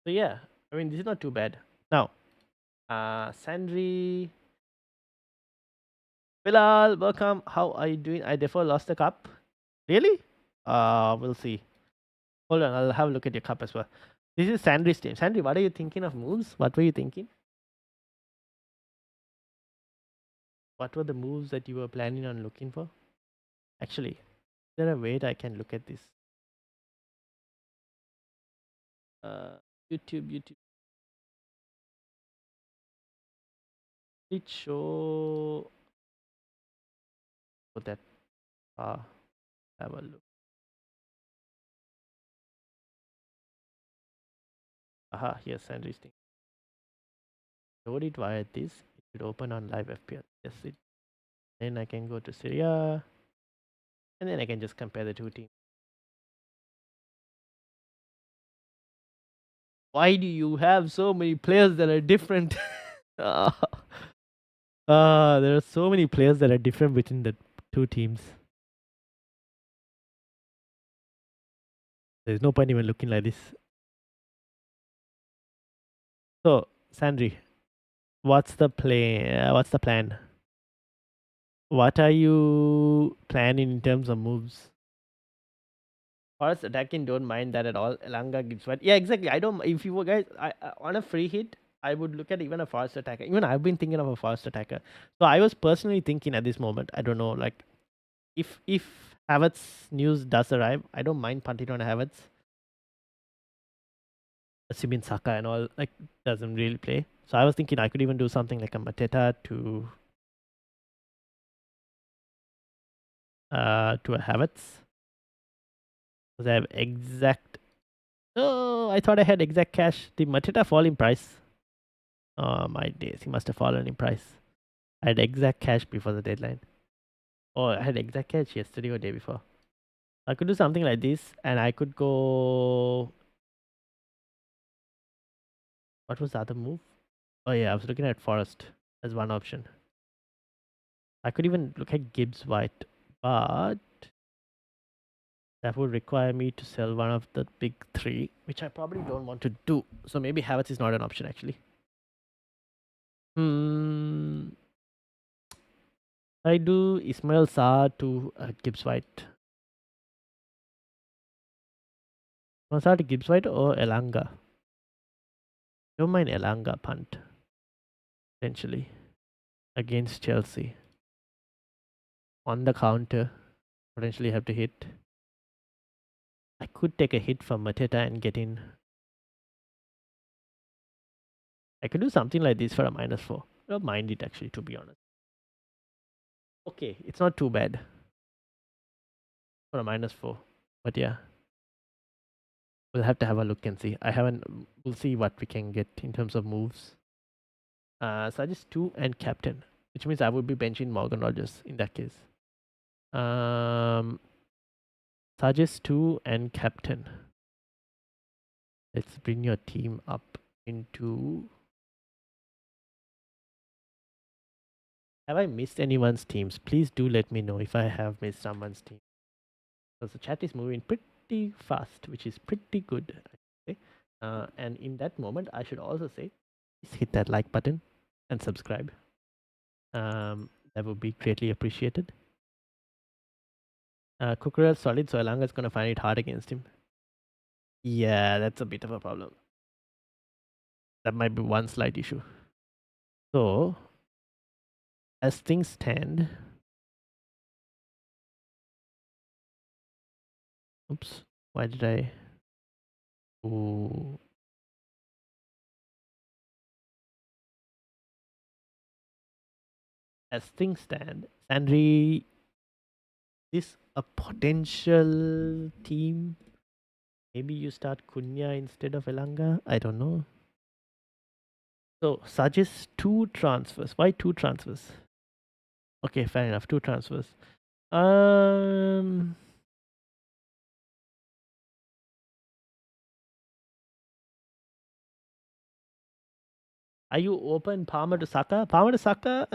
So yeah, I mean this is not too bad. Now, Sandri, Bilal, welcome. How are you doing? I therefore lost the cup. Really? We'll see. Hold on, I'll have a look at your cup as well. This is Sandri's team. Sandri, what are you thinking of moves? What were you thinking? What were the moves that you were planning on looking for? Actually, is there a way that I can look at this? Uh, YouTube. It show that. Have a look. Aha, here's Sandri's team. Load it via this. It should open on live FPL. Yes, it. Then I can go to Syria, and then I can just compare the two teams. Why do you have so many players that are different? There are so many players that are different between the two teams. There's no point even looking like this. So, Sandri, what's the play? What's the plan? What are you planning in terms of moves? Forest attacking, don't mind that at all. Elanga gives what? Yeah, exactly. I don't. If you were guys, on a free hit, I would look at even a forest attacker. Even I've been thinking of a forest attacker. So I was personally thinking at this moment. I don't know, like if Havertz news does arrive, I don't mind punting on Havertz. Assuming Saka and all like doesn't really play. So I was thinking I could even do something like a Mateta to a Havertz. Because I have exact. Oh, I thought I had exact cash. Did Mateta fall in price? Oh my days, he must have fallen in price. I had exact cash before the deadline. Oh, I had exact cash yesterday or day before. I could do something like this, and I could go. What was the other move? Oh yeah, I was looking at Forest as one option. I could even look at Gibbs White, but that would require me to sell one of the big three, which I probably don't want to do. So maybe Havertz is not an option actually. I do Ismail Sarr to Gibbs White. Ismail Sarr to Gibbs White or Elanga. Don't mind Elanga punt potentially against Chelsea on the counter. Potentially have to hit. I could take a hit from Mateta and get in. I could do something like this for a -4. I don't mind it actually, to be honest. Okay, it's not too bad for a -4. But yeah, we'll have to have a look and see. I haven't. We'll see what we can get in terms of moves. Suggest 2 and captain, which means I would be benching Morgan Rogers in that case. Suggest 2 and captain. Let's bring your team up into. Have I missed anyone's teams? Please do let me know if I have missed someone's team. Because the chat is moving pretty fast, which is pretty good. Okay? And in that moment, I should also say, please hit that like button and subscribe. That would be greatly appreciated. Kukurel solid, so Elanga is going to find it hard against him. Yeah, that's a bit of a problem. That might be one slight issue. So, as things stand, oops, why did I? Ooh. As things stand, Sandri is a potential team. Maybe you start Kunya instead of Elanga. I don't know. So suggest 2 transfers. Why 2 transfers? Okay, fair enough. 2 transfers. Um, are you open Palmer to Saka? Palmer to Saka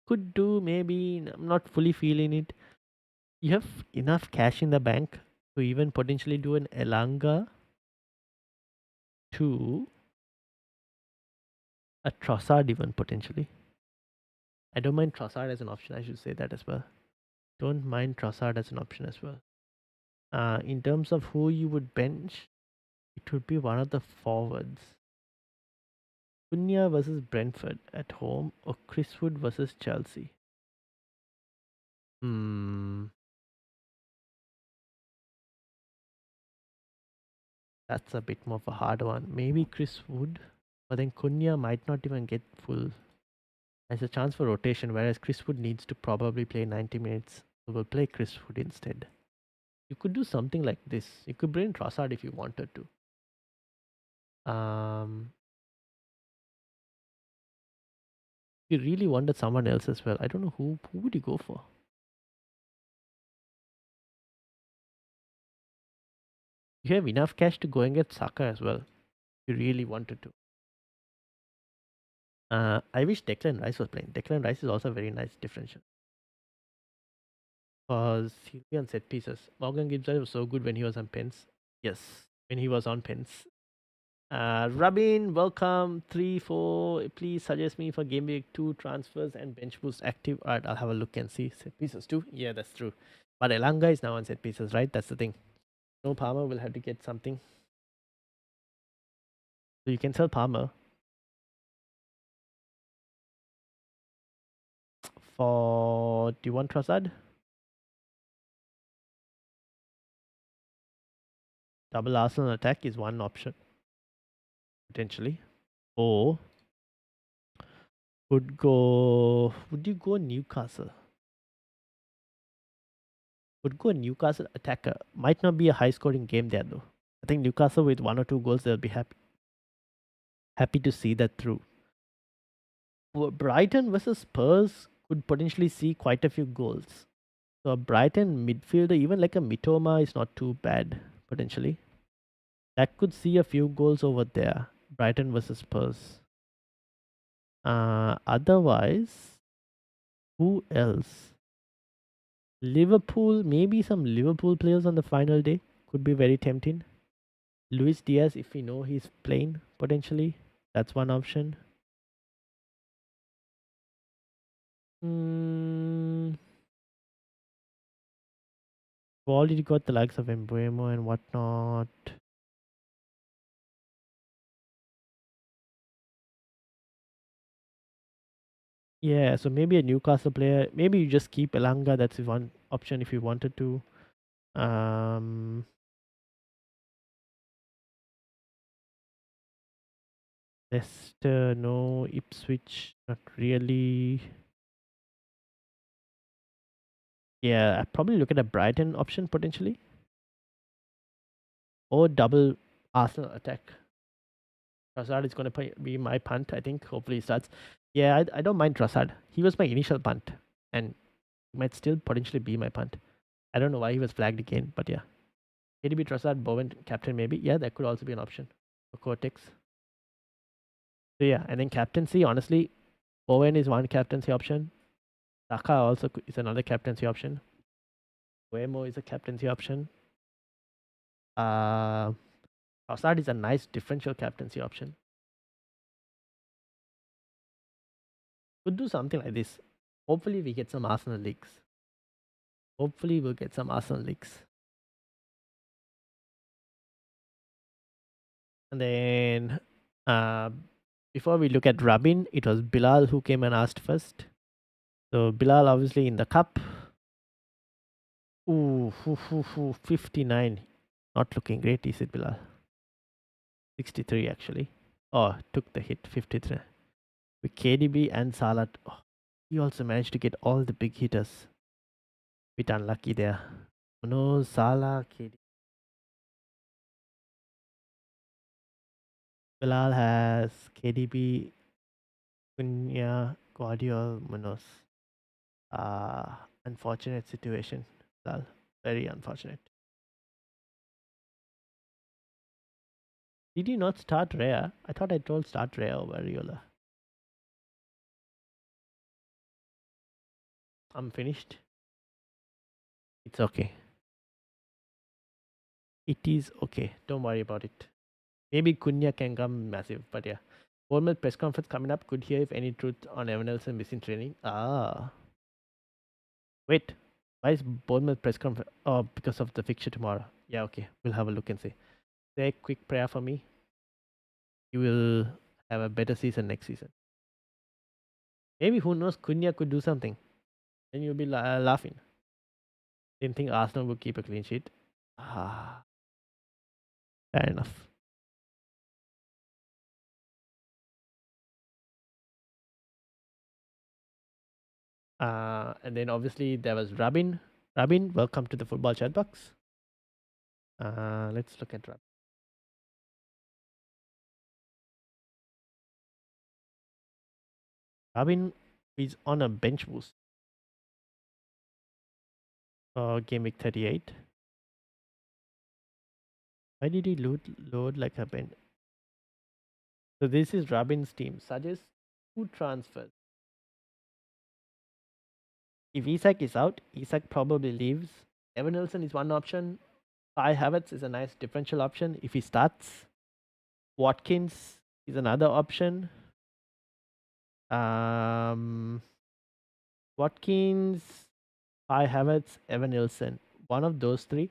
could do maybe. I'm not fully feeling it. You have enough cash in the bank to even potentially do an Elanga to a Trossard even potentially. I don't mind Trossard as an option. I should say that as well. Don't mind Trossard as an option as well. In terms of who you would bench, it would be one of the forwards. Cunha versus Brentford at home or Chris Wood versus Chelsea? That's a bit more of a hard one. Maybe Chris Wood, but then Cunha might not even get full. There's a chance for rotation, whereas Chris Wood needs to probably play 90 minutes. So we'll play Chris Wood instead. You could do something like this. You could bring Trossard if you wanted to. You really wanted someone else as well. I don't know who would you go for? You have enough cash to go and get Saka as well. You really wanted to. I wish Declan Rice was playing. Declan Rice is also a very nice differential. Because he'll be on set pieces. Morgan Gibbs was so good when he was on pens. Yes, when he was on pens. Rabin, welcome. 3, 4. Please suggest me for Gameweek 2 transfers and bench boost active. Alright, I'll have a look and see. Set pieces too? Yeah, that's true. But Elanga is now on set pieces, right? That's the thing. No, Palmer will have to get something. So you can sell Palmer for. Do you want Trossard? Double Arsenal attack is one option, potentially. Or would you go Newcastle? Would go Newcastle attacker. Might not be a high scoring game there though. I think Newcastle with 1 or 2 goals, they'll be happy to see that through. Brighton versus Spurs could potentially see quite a few goals. So a Brighton midfielder, even like a Mitoma, is not too bad potentially. That could see a few goals over there. Brighton versus Spurs. Otherwise, who else? Liverpool, maybe some Liverpool players on the final day could be very tempting. Luis Diaz, if we know he's playing potentially, that's one option. We've already got the likes of Embuemo and whatnot. Yeah, so maybe a Newcastle player. Maybe you just keep Elanga. That's one option if you wanted to. Leicester, no. Ipswich, not really. Yeah, I'd probably look at a Brighton option potentially. Or double Arsenal attack. Trossard is going to be my punt, I think. Hopefully he starts. Yeah, I don't mind Trossard. He was my initial punt. And he might still potentially be my punt. I don't know why he was flagged again, but yeah. KDB, Trossard, Bowen, captain maybe. Yeah, that could also be an option for Cortex. So yeah, and then captaincy, honestly, Bowen is one captaincy option. Saka also is another captaincy option. Wemo is a captaincy option. Uh, Trossard is a nice differential captaincy option. Could do something like this. Hopefully, we get some Arsenal leaks. Hopefully, we'll get some Arsenal leaks. And then, before we look at Rabin, it was Bilal who came and asked first. So, Bilal obviously in the cup. Ooh, 59. Not looking great, is it, Bilal? 63 actually. Oh, took the hit, 53. With KDB and Salah. Oh, he also managed to get all the big hitters. Bit unlucky there. No, Salah, KDB. Bilal has KDB, Cunha, Guardiola, Munoz. Unfortunate situation. Bilal. Very unfortunate. Did you not start Rhea? I thought I told start Rhea over Riola. I'm finished. It's okay. It is okay. Don't worry about it. Maybe Cunha can come massive, but yeah. Bournemouth press conference coming up. Could hear if any truth on Evan Nelson missing training. Wait. Why is Bournemouth press conference? Oh, because of the fixture tomorrow. Yeah, okay. We'll have a look and see. Say a quick prayer for me. You will have a better season next season. Maybe, who knows, Cunha could do something. Then you'll be laughing. Didn't think Arsenal would keep a clean sheet. Fair enough. And then obviously there was Rabin. Rabin, welcome to the football chat box. Let's look at Rabin. Rabin is on a bench boost. Game week 38. Why did he load like a bench? So this is Rabin's team. Suggest 2 transfers. If Isak is out, Isak probably leaves. Evan Nelson is one option. Kai Havertz is a nice differential option if he starts. Watkins is another option. Watkins, Kai Havertz, Evan Nelson. One of those 3.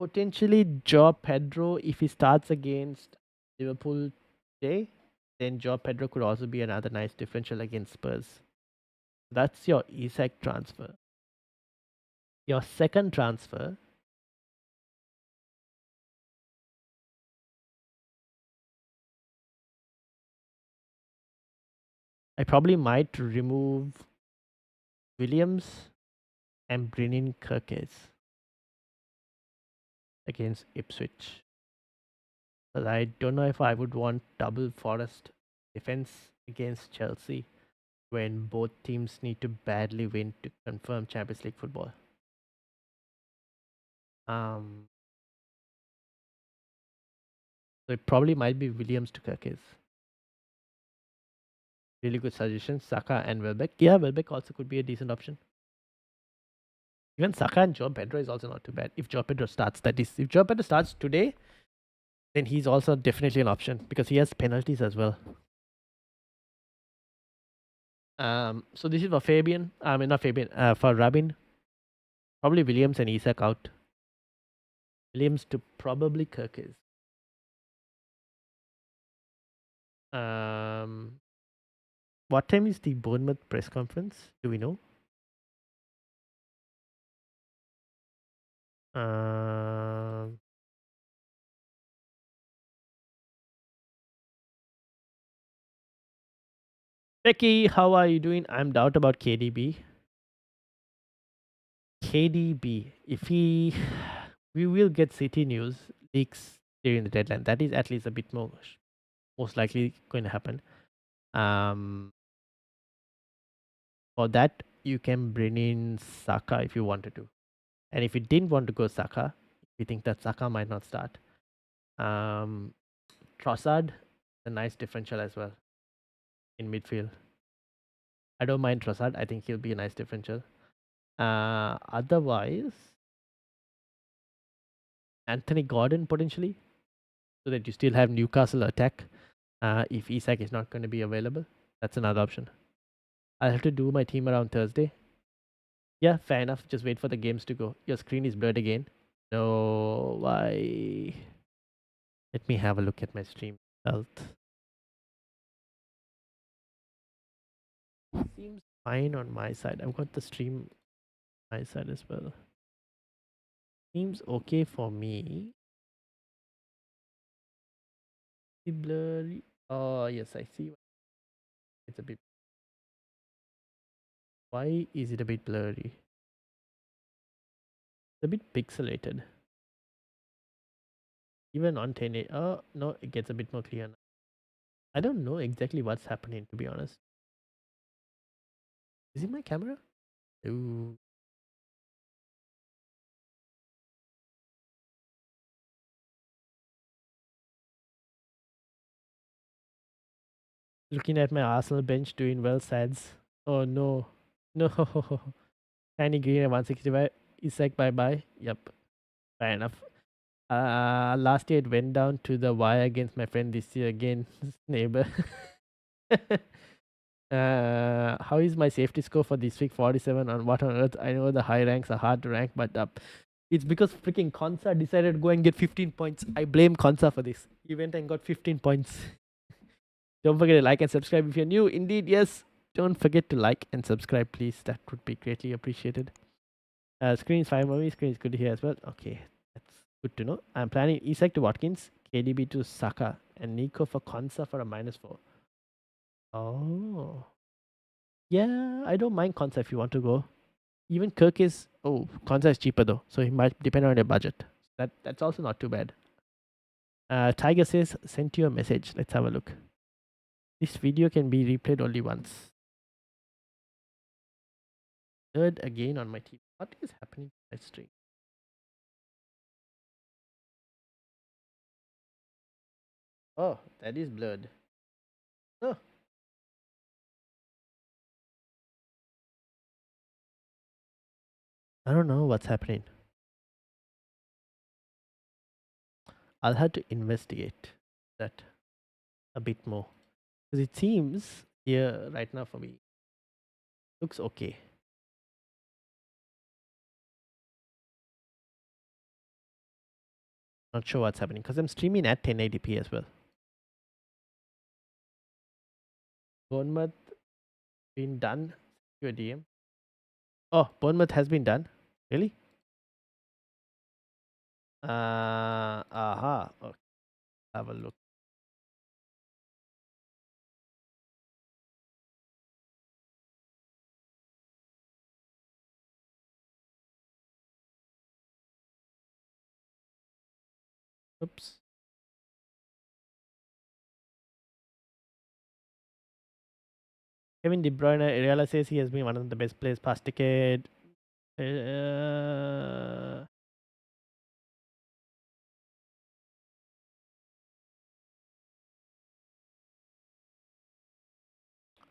Potentially Joe Pedro if he starts against Liverpool today. Then Joe Pedro could also be another nice differential against Spurs. That's your Isak transfer. Your second transfer, I probably might remove Williams and bring in Kirkes against Ipswich. But I don't know if I would want double Forest defense against Chelsea when both teams need to badly win to confirm Champions League football. So it probably might be Williams to Kirkes. Really good suggestions. Saka and Welbeck. Yeah, Welbeck also could be a decent option. Even Saka and Joe Pedro is also not too bad. If Joe Pedro starts, that is, if Joe Pedro starts today, then he's also definitely an option because he has penalties as well. So this is for Fabian. I mean, not Fabian. For Rabin, probably Williams and Isak out. Williams to probably Kirkes. What time is the Bournemouth press conference? Do we know? Becky, how are you doing? I'm doubt about KDB. KDB, if we will get City news leaks during the deadline. That is at least a bit more most likely going to happen. For that, you can bring in Saka if you wanted to, and if you didn't want to go Saka, you think that Saka might not start. Trossard, a nice differential as well in midfield. I don't mind Trossard. I think he'll be a nice differential. Otherwise, Anthony Gordon potentially, so that you still have Newcastle attack. If Isak is not going to be available, that's another option. I'll have to do my team around Thursday. Yeah, fair enough. Just wait for the games to go. Your screen is blurred again. No, why? Let me have a look at my stream health. Seems fine on my side. I've got the stream on my side as well. Seems okay for me. Blurry. Oh, yes, I see. It's a bit. Why is it a bit blurry? It's a bit pixelated. Even on 10. Oh, no, it gets a bit more clear now. I don't know exactly what's happening, to be honest. Is it my camera? Ooh. Looking at my Arsenal bench doing well, Sads. Oh no. No. Tiny Green at 165. Isak bye bye. Yep. Fair enough. Last year it went down to the wire against my friend. This year again, neighbor. How is my safety score for this week? 47. On what on earth? I know the high ranks are hard to rank, but it's because freaking Konsa decided to go and get 15 points. I blame Konsa for this. He went and got 15 points. Don't forget to like and subscribe if you're new. Indeed, yes. Don't forget to like and subscribe, please. That would be greatly appreciated. Screen is fine, movie. Screen is good to hear as well. Okay, that's good to know. I'm planning Isak to Watkins, KDB to Saka, and Nico for Konsa for a -4. Oh. Yeah, I don't mind Konsa if you want to go. Even Kirk is. Oh, Konsa is cheaper though, so he might depend on your budget. That's also not too bad. Tiger says, sent you a message. Let's have a look. This video can be replayed only once. Third again on my TV. What is happening to my stream? Oh, that is blurred. Oh. I don't know what's happening. I'll have to investigate that a bit more. Because it seems here right now for me looks okay. Not sure what's happening because I'm streaming at 1080p as well. Bournemouth been done. Your DM. Oh, Bournemouth has been done. Really? Aha. Okay. Have a look. Oops. Kevin De Bruyne, Ariella says he has been one of the best players past decade.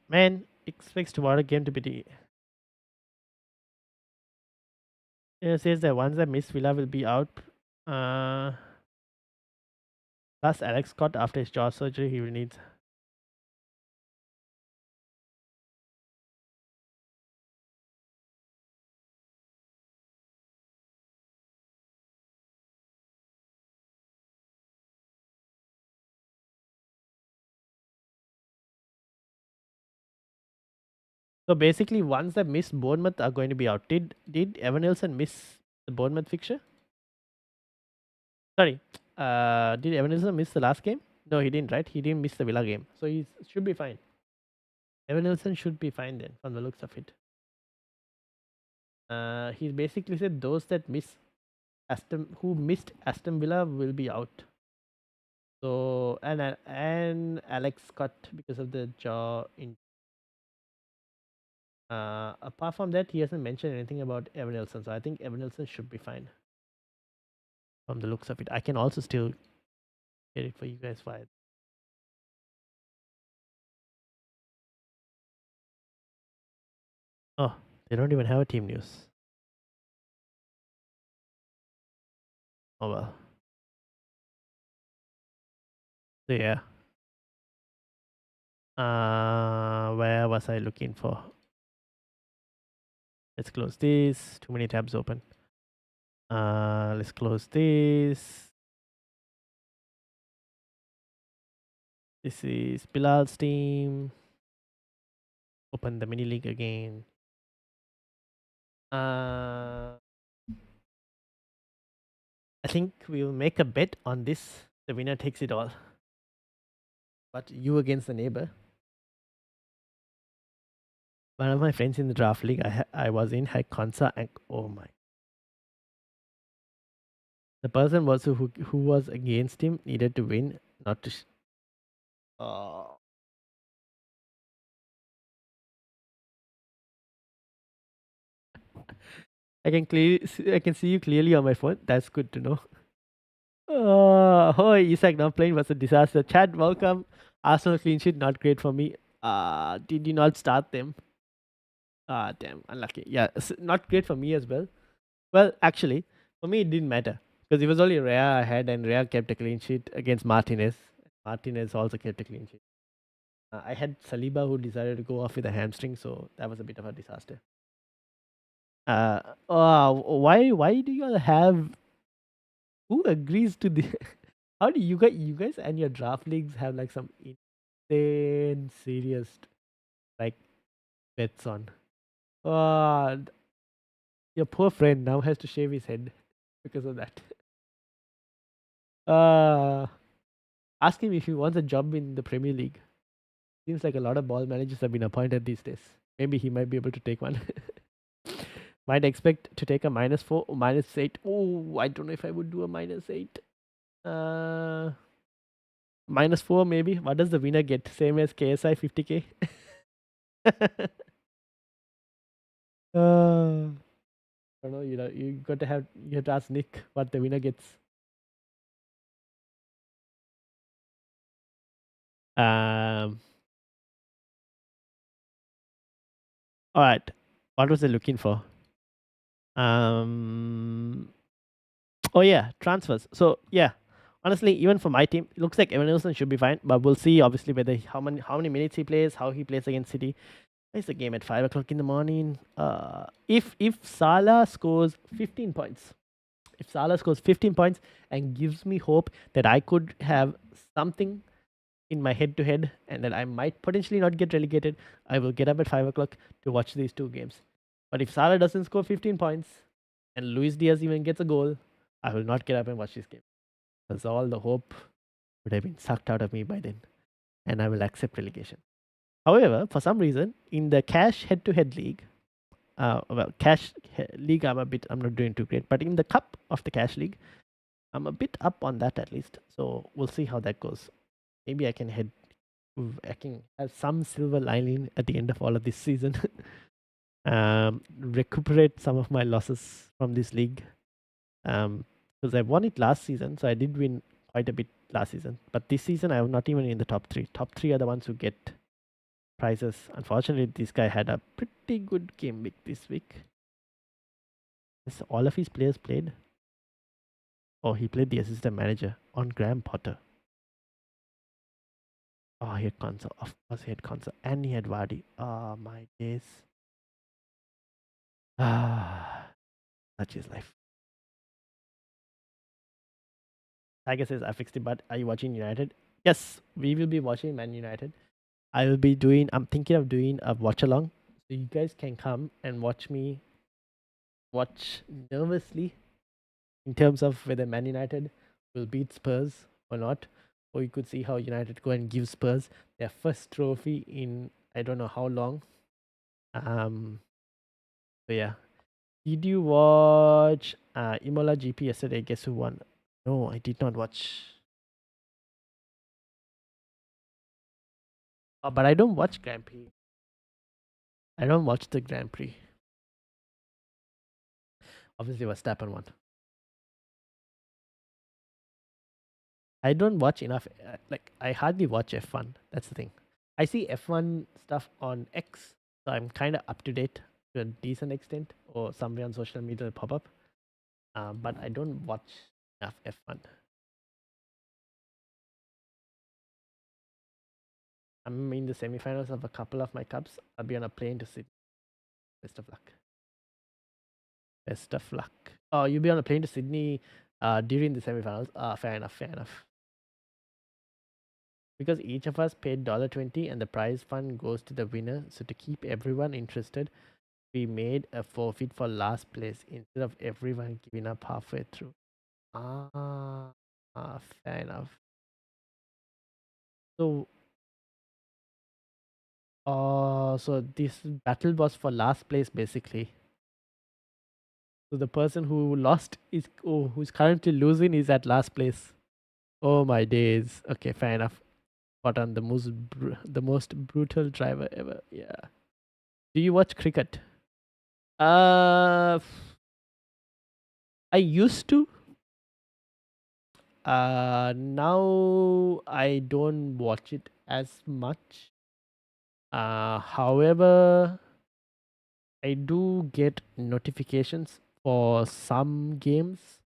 Man, expects tomorrow game to be the. It says that once I miss, Villa will be out. Plus, Alex Scott, after his jaw surgery, he will need. So basically, ones that missed Bournemouth are going to be out. Did Evan Nilsson miss the Bournemouth fixture? Sorry, did Evan Nilsson miss the last game? No, he didn't. Right? He didn't miss the Villa game, so he should be fine. Evan Nilsson should be fine then, from the looks of it. He basically said those that who missed Aston Villa will be out. So and Alex Scott because of the jaw in. Apart from that, he hasn't mentioned anything about Evan Nilsson, so I think Evan Nilsson should be fine from the looks of it. I can also still get it for you guys via. Oh, they don't even have a team news. Oh well. So yeah. Where was I looking for? Let's close this. Too many tabs open. Let's close this. This is Bilal's team. Open the mini league again. I think we'll make a bet on this. The winner takes it all. But you against the neighbor. One of my friends in the draft league I was in had Konsa and oh my. The person was who was against him needed to win, not to. Oh. I can see you clearly on my phone. That's good to know. Oh, Isak not playing was a disaster. Chad, welcome. Arsenal clean sheet, not great for me. Did you not start them? Damn, unlucky. Yeah, not great for me as well. Well, actually, for me it didn't matter because it was only Rea I had, and Rea kept a clean sheet against Martinez. Martinez also kept a clean sheet. I had Saliba who decided to go off with a hamstring, so that was a bit of a disaster. Why do you all have? Who agrees to the? How do you guys and your draft leagues have like some insane serious like bets on? Oh, your poor friend now has to shave his head because of that. Uh, ask him if he wants a job in the Premier League. Seems like a lot of ball managers have been appointed these days. Maybe he might be able to take one. Might expect to take a -4 or -8. Oh, I don't know if I would do a -8. Uh, -4 maybe. What does the winner get? Same as KSI 50k. I don't know. You have to ask Nick what the winner gets. Um. All right. What was I looking for? Um. Oh yeah, transfers. So yeah, honestly, even for my team, it looks like Evan Nelson should be fine. But we'll see, obviously, whether how many minutes he plays, how he plays against City. It's the game at 5 o'clock in the morning. If Salah scores 15 points, if Salah scores 15 points and gives me hope that I could have something in my head to head and that I might potentially not get relegated, I will get up at 5 o'clock to watch these two games. But if Salah doesn't score 15 points and Luis Diaz even gets a goal, I will not get up and watch this game. Because all the hope would have been sucked out of me by then. And I will accept relegation. However, for some reason, in the cash head to head league, league, I'm not doing too great. But in the cup of the cash league, I'm a bit up on that at least. So we'll see how that goes. Maybe I can have some silver lining at the end of all of this season. Recuperate some of my losses from this league. Because I won it last season, so I did win quite a bit last season. But this season, I'm not even in the top three. Top three are the ones who get prizes. Unfortunately, this guy had a pretty good game week this week. Has all of his players played? Oh, he played the assistant manager on Graham Potter. Oh, he had Konsa. Of course, he had Konsa. And he had Vardy. Oh, my days. Ah, such is life. Tiger says, I fixed it, but are you watching United? Yes, we will be watching Man United. I'm thinking of doing a watch along. So you guys can come and watch me watch nervously in terms of whether Man United will beat Spurs or not. Or you could see how United go and give Spurs their first trophy in I don't know how long. So yeah. Did you watch Imola GP yesterday? Guess who won? No, I did not watch. Oh, but I don't watch Grand Prix. I don't watch the Grand Prix. Obviously, Verstappen won. I don't watch enough. Like I hardly watch F1. That's the thing. I see F1 stuff on X, so I'm kind of up to date to a decent extent, or somewhere on social media will pop up. But I don't watch enough F1. I'm in the semi-finals of a couple of my cups. I'll be on a plane to Sydney. Best of luck. Best of luck. Oh, you'll be on a plane to Sydney during the semi-finals. Fair enough. Fair enough. Because each of us paid $20 and the prize fund goes to the winner. So to keep everyone interested, we made a forfeit for last place instead of everyone giving up halfway through. Fair enough. So, so this battle was for last place basically. So the person who lost is who's currently losing is at last place. Oh my days. Okay, fair enough. But on the most brutal driver ever. Yeah. Do you watch cricket? Uh, I used to. Now I don't watch it as much. However, I do get notifications for some games,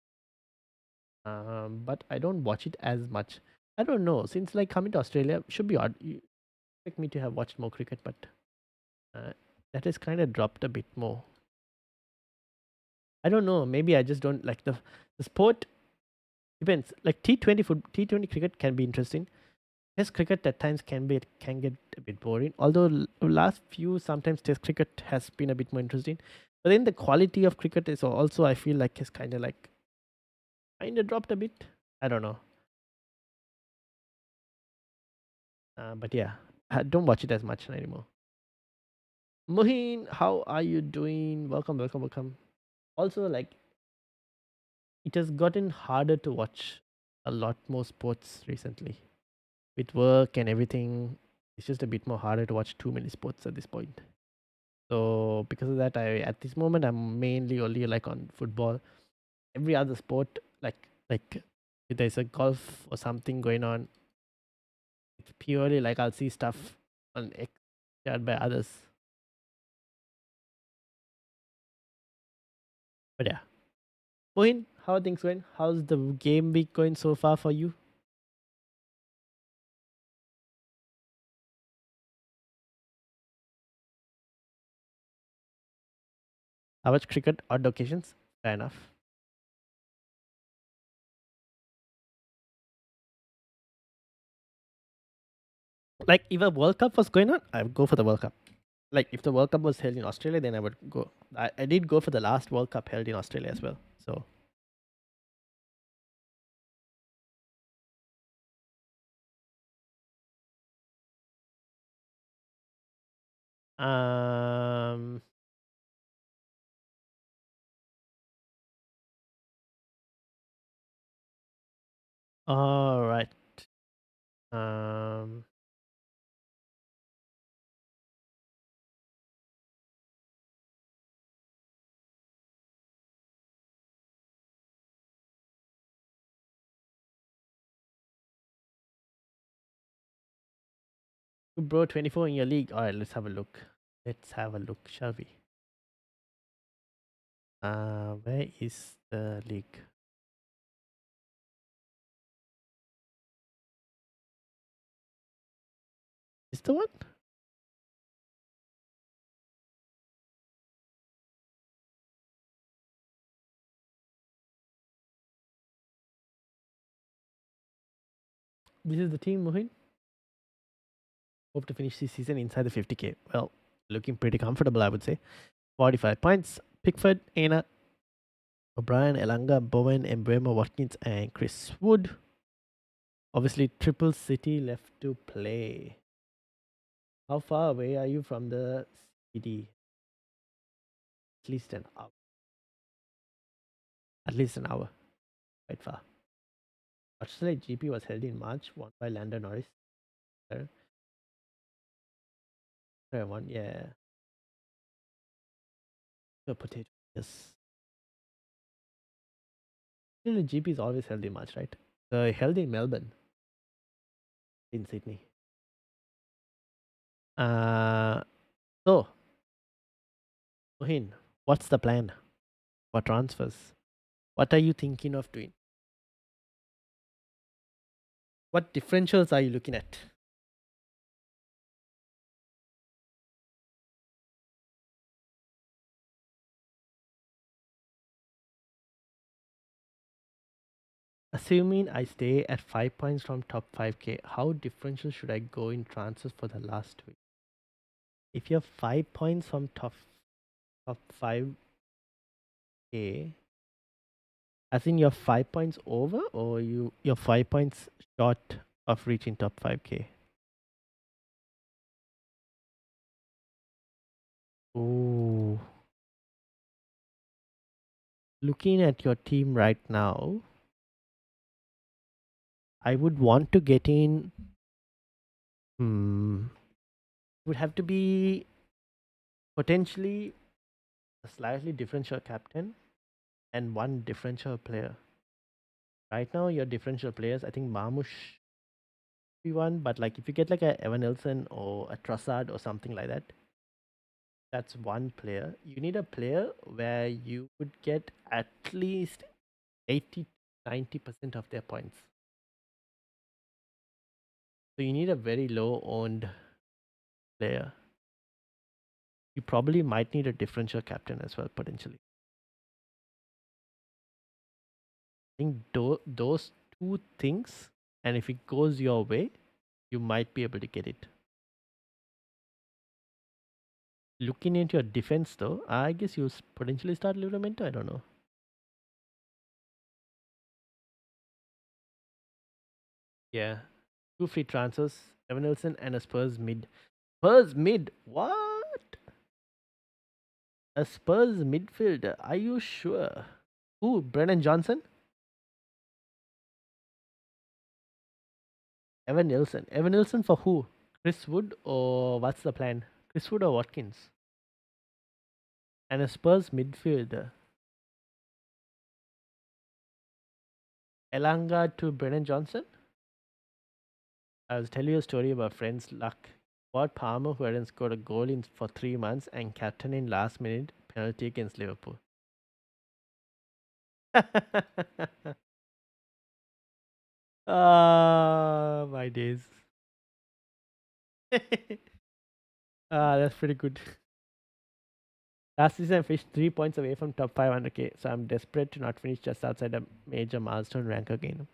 but I don't watch it as much. I don't know. Since like coming to Australia should be odd. You expect me to have watched more cricket, but uh, that has kind of dropped a bit more. I don't know. Maybe I just don't like the sport. Depends. Like T20 cricket can be interesting. Test cricket at times can get a bit boring. Although last few sometimes Test cricket has been a bit more interesting. But then the quality of cricket is also I feel like has kind of dropped a bit. I don't know. But yeah, I don't watch it as much anymore. Muhin, how are you doing? Welcome, welcome, welcome. Also, like it has gotten harder to watch a lot more sports recently with work and everything. It's just a bit more harder to watch too many sports at this point. So because of that, I at this moment I'm mainly only like on football. Every other sport, like if there's a golf or something going on, it's purely like I'll see stuff on X shared by others. But yeah, Mohin, how are things going? How's the game week going so far for you? How much cricket odd occasions? Fair enough. Like if a World Cup was going on, I would go for the World Cup. Like if the World Cup was held in Australia, then I would go. I did go for the last World Cup held in Australia as well. So um all right. Um Bro 24 in your league. Alright, let's have a look. Let's have a look, shall we? Where is the league? Is the one? This is the team, Mohin. Hope to finish this season inside the 50k. Well, looking pretty comfortable, I would say. 45 points. Pickford, Aina, O'Brien, Elanga, Bowen, Embuemo, Watkins, and Chris Wood. Obviously, triple city left to play. How far away are you from the city? At least an hour. At least an hour. Quite far. Australia GP was held in March, won by Lando Norris. One, yeah. The potato. Yes. The GP is always held in March, right? Held in Melbourne, in Sydney. Uh, so, Mohin, what's the plan for transfers? What are you thinking of doing? What differentials are you looking at? Assuming I stay at 5 points from top 5k, how differential should I go in transfers for the last week? If you're 5 points from top 5k, as in you're 5 points over, or you're 5 points short of reaching top 5k? Oh, looking at your team right now, I would want to get in. Would have to be potentially a slightly differential captain and one differential player. Right now, your differential players, I think Marmush be one, but like if you get like a Evan Nilsson or a Trossard or something like that, that's one player. You need a player where you would get at least 80 90% of their points. So you need a very low owned player. You probably might need a differential captain as well, potentially. I think those two things, and if it goes your way, you might be able to get it. Looking into your defense, though, I guess you potentially start Livramento. I don't know. Yeah, two free transfers, Evan Nilsson and a Spurs mid. Spurs mid? What? A Spurs midfielder? Are you sure? Who? Brennan Johnson? Evan Nilsson. Evan Nilsson for who? Chris Wood or what's the plan? Chris Wood or Watkins? And a Spurs midfielder. Elanga to Brennan Johnson? I'll tell you a story about friends' luck. What Palmer, who hadn't scored a goal in for 3 months, and captain in last minute penalty against Liverpool. Ah, my days. That's pretty good. Last season, I finished 3 points away from top 500k, so I'm desperate to not finish just outside a major milestone rank again.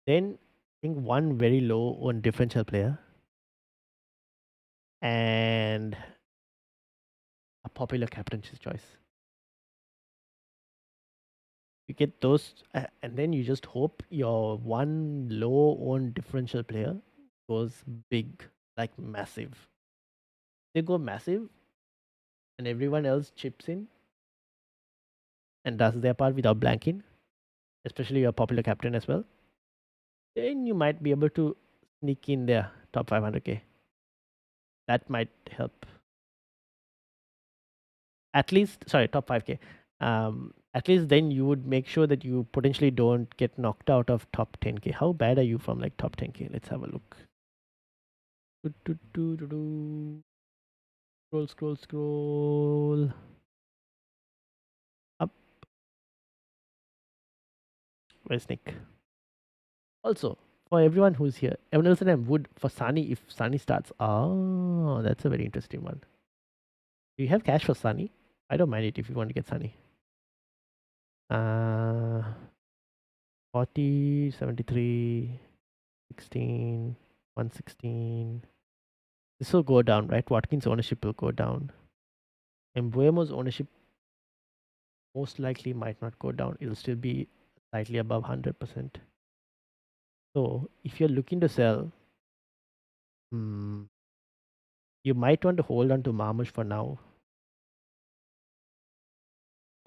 Then, I think one very low on differential player and a popular captain's choice. You get those, and then you just hope your one low on differential player goes big, like massive. They go massive, and everyone else chips in and does their part without blanking, especially your popular captain as well. Then you might be able to sneak in there top 500k. That might help. At least, sorry, top 5k. At least then you would make sure that you potentially don't get knocked out of top 10k. How bad are you from like top 10k? Let's have a look. Scroll, scroll, scroll. Up. Where's Nick? Also, for everyone who's here, Evan Nelson and Wood for Sani if Sani starts. Oh, that's a very interesting one. Do you have cash for Sani? I don't mind it if you want to get Sani. 40, 73, 16, 116. This will go down, right? Watkins' ownership will go down. And Buemo's ownership most likely might not go down. It'll still be slightly above 100%. So if you're looking to sell, you might want to hold on to Marmush for now.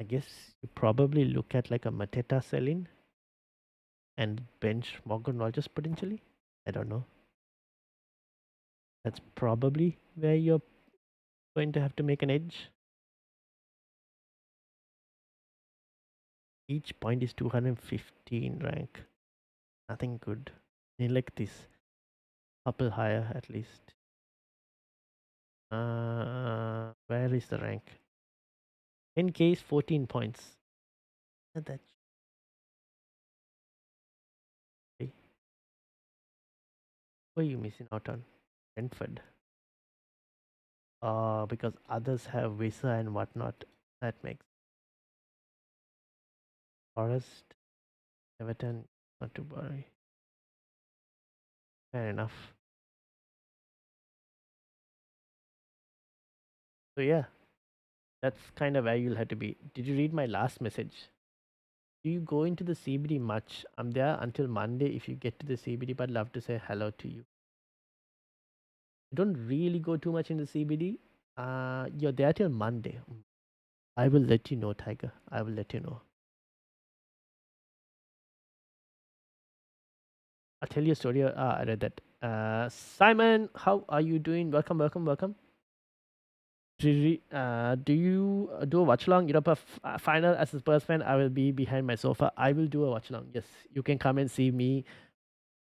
I guess you probably look at like a Mateta selling and bench Morgan Rogers potentially. I don't know. That's probably where you're going to have to make an edge. Each point is 215 rank. Nothing good. Need like this. Couple higher at least. Where is the rank? 10k is 14 points. That what are you missing out on? Brentford. Because others have Visa and whatnot. That makes Forest. Everton, not to worry. Fair enough. So yeah, that's kind of where you'll have to be. Did you read my last message? Do you go into the CBD much? I'm there until Monday. If you get to the CBD, but love to say hello to you. I don't really go too much in the CBD. You're there till Monday. I will let you know, Tiger. I will let you know. I'll tell you a story. I read that. Simon, how are you doing? Welcome, welcome, welcome. Do you do a watch along? Europa final as a Spurs fan. I will be behind my sofa. I will do a watch along. Yes, you can come and see me.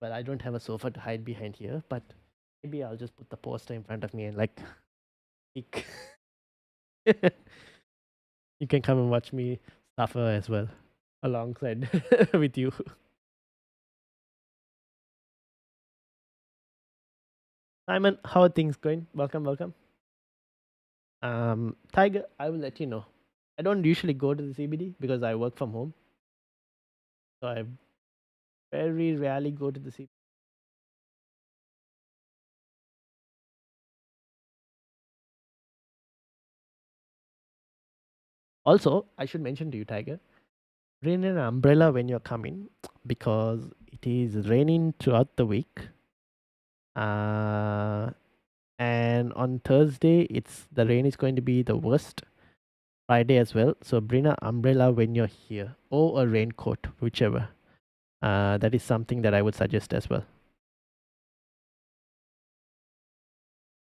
But I don't have a sofa to hide behind here. But maybe I'll just put the poster in front of me and like, peek. You can come and watch me suffer as well, alongside with you. Simon, how are things going? Welcome, welcome. Tiger, I will let you know. I don't usually go to the CBD because I work from home, so I very rarely go to the CBD. Also, I should mention to you, Tiger, bring an umbrella when you're coming because it is raining throughout the week. Uh, and on Thursday, the rain is going to be the worst. Friday as well. So bring an umbrella when you're here, or a raincoat, whichever. That is something that I would suggest as well.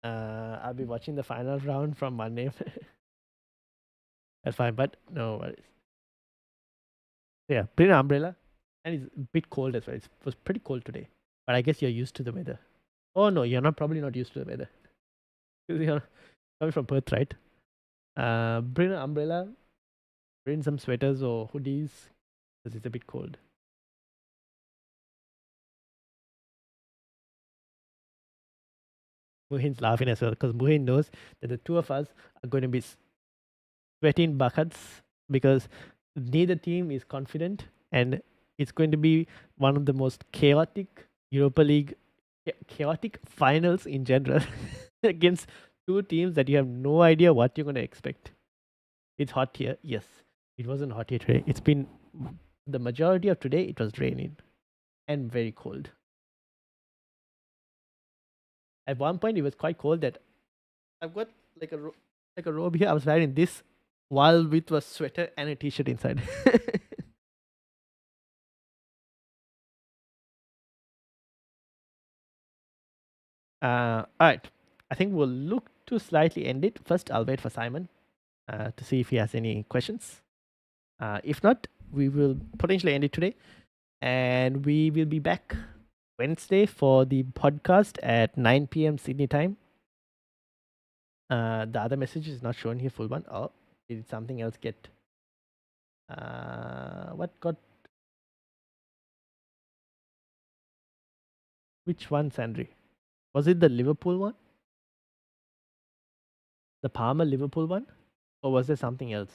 I'll be watching the final round from Monday. That's fine, but no worries. Yeah, bring an umbrella. And it's a bit cold as well. It was pretty cold today. But I guess you're used to the weather. Oh no, you're not probably not used to the weather. Because you're coming from Perth, right? Bring an umbrella, bring some sweaters or hoodies because it's a bit cold. Muhin's laughing as well because Muhin knows that the two of us are going to be sweating buckets because neither team is confident and it's going to be one of the most chaotic Europa League chaotic finals in general against two teams that you have no idea what you're going to expect. It's hot here. Yes, it wasn't hot here today. It's been the majority of today. It was raining and very cold. At one point, it was quite cold that I've got like like a robe here. I was wearing this while with a sweater and a t-shirt inside. All right. I think we'll look to slightly end it. First, I'll wait for Simon to see if he has any questions. If not, we will potentially end it today. And we will be back Wednesday for the podcast at 9 p.m. Sydney time. The other message is not shown here, full one. Oh, did something else get? What got? Which one, Sandri? Was it the Liverpool one? The Palmer Liverpool one? Or was there something else?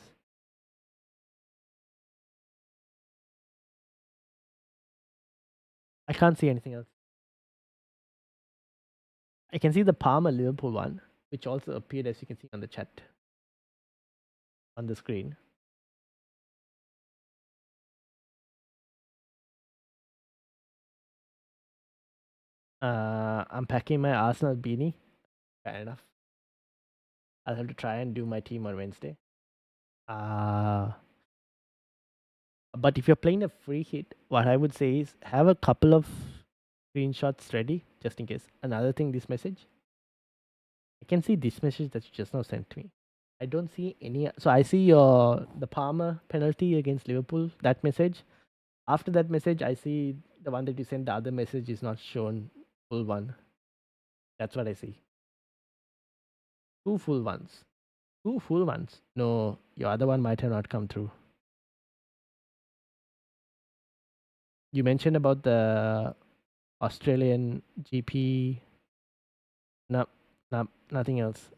I can't see anything else. I can see the Palmer Liverpool one, which also appeared as you can see on the chat on the screen. I'm packing my Arsenal beanie. Fair enough. I'll have to try and do my team on Wednesday. But if you're playing a free hit, what I would say is have a couple of screenshots ready just in case. Another thing, this message. I can see this message that you just now sent to me. I don't see any. So I see the Palmer penalty against Liverpool. That message. After that message, I see the one that you sent. The other message is not shown. Full one. That's what I see. Two full ones. Two full ones. No, your other one might have not come through. You mentioned about the Australian GP. No, no, nothing else.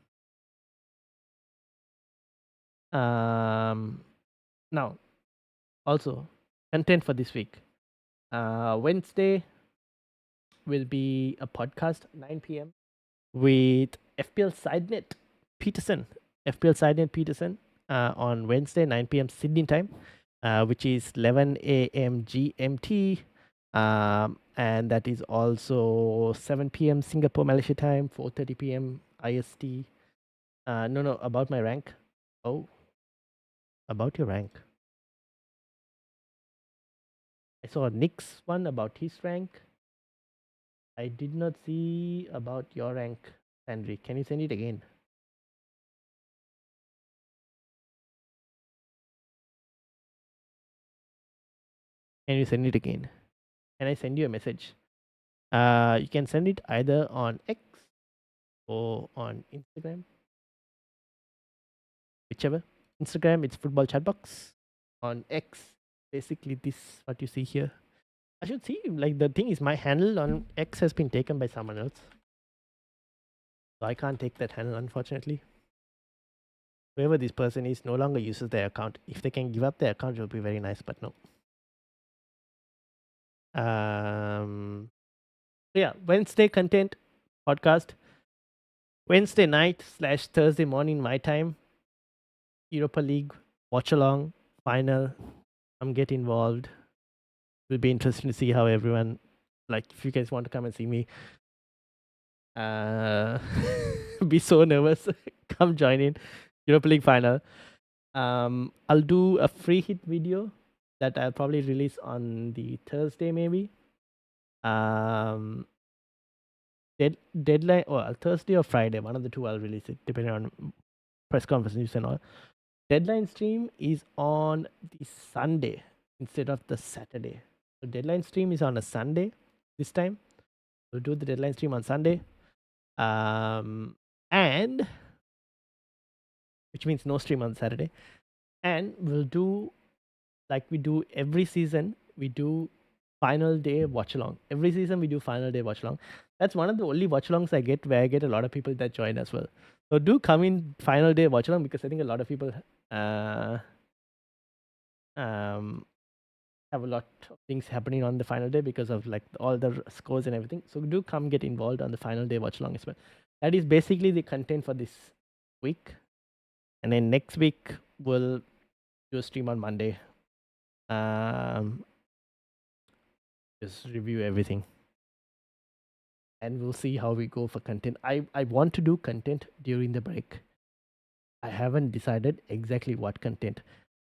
Now, also content for this week. Wednesday will be a podcast 9 p.m. with FPL Sidenet Peterson, FPL Sidenet Peterson on Wednesday 9 p.m. Sydney time, which is 11 a.m. GMT. And that is also 7 p.m. Singapore Malaysia time, 4:30 p.m. IST. No, about my rank. Oh, about your rank. I saw Nick's one about his rank. I did not see about your rank, Sandri. Can you send it again? Can you send it again? Can I send you a message? You can send it either on X or on Instagram, whichever. Instagram, it's football chatbox. On X, basically this what you see here. I should see, like, the thing is my handle on X has been taken by someone else. So I can't take that handle, unfortunately. Whoever this person is no longer uses their account. If they can give up their account, it would be very nice, but no. Yeah, Wednesday content podcast. Wednesday night / Thursday morning my time. Europa League watch along final. Come get involved. It'll be interesting to see how everyone, like, if you guys want to come and see me, be so nervous. Come join in Europa League final. I'll do a free hit video that I'll probably release on the Thursday maybe. Deadline or Thursday or Friday, one of the two I'll release it depending on press conference news and all. Deadline stream is on the Sunday instead of the Saturday. So deadline stream is on a Sunday this time. We'll do the deadline stream on Sunday. And which means no stream on Saturday. And we'll do, like we do every season, we do final day watch along. Every season we do final day watch along. That's one of the only watch alongs I get where I get a lot of people that join as well. So do come in final day watch along, because I think a lot of people have a lot of things happening on the final day because of like all the scores and everything. So do come get involved on the final day watch along as well. That is basically the content for this week. And then next week we'll do a stream on Monday. Just review everything. And we'll see how we go for content. I want to do content during the break. I haven't decided exactly what content.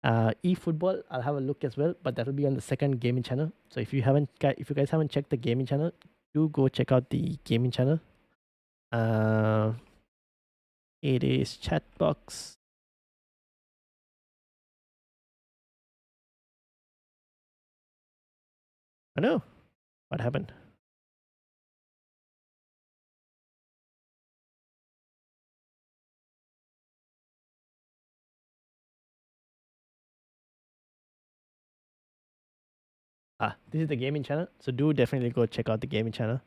eFootball, I'll have a look as well, but that'll be on the second gaming channel. So if you guys haven't checked the gaming channel, do go check out the gaming channel. It is Chatbox. I know what happened. This is the gaming channel, so do definitely go check out the gaming channel.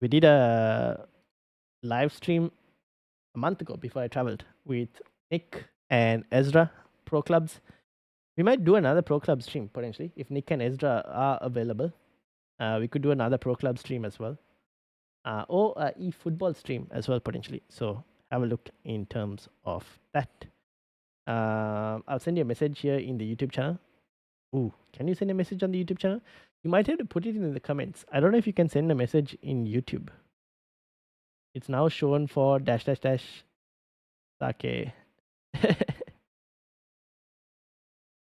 We did a live stream a month ago before I traveled with Nick and Ezra Pro Clubs. We might do another Pro Club stream potentially if Nick and Ezra are available. We could do another Pro Club stream as well, or a eFootball stream as well potentially. So have a look in terms of that. I'll send you a message here in the YouTube channel. Ooh, can you send a message on the YouTube channel? You might have to put it in the comments. I don't know if you can send a message in YouTube. It's now shown for -- Sake.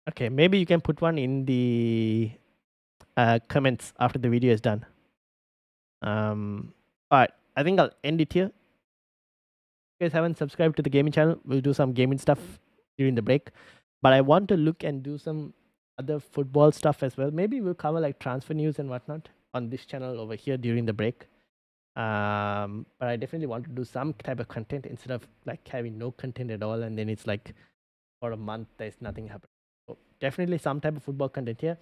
Okay, maybe you can put one in the comments after the video is done. Alright, I think I'll end it here. If you guys haven't subscribed to the gaming channel, we'll do some gaming stuff during the break. But I want to look and do some other football stuff as well. Maybe we'll cover like transfer news and whatnot on this channel over here during the break. But I definitely want to do some type of content instead of like having no content at all, and then it's like for a month there's nothing happening. So definitely some type of football content here,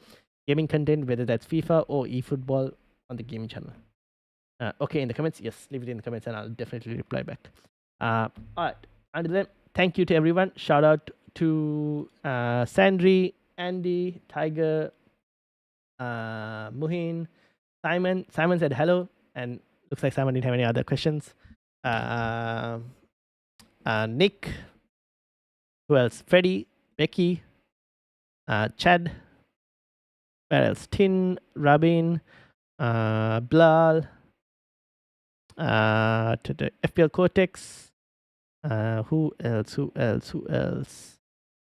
gaming content, whether that's FIFA or eFootball on the gaming channel. Okay, in the comments, yes, leave it in the comments and I'll definitely reply back. Alright, until then, thank you to everyone. Shout out to Sandri, Andy, Tiger, Muhin, Simon. Simon said hello, and looks like Simon didn't have any other questions. Uh, Nick. Who else? Freddie, Becky, Chad. Where else? Tin, Rabin, Blal, to FPL Cortex. Who else? Who else? Who else?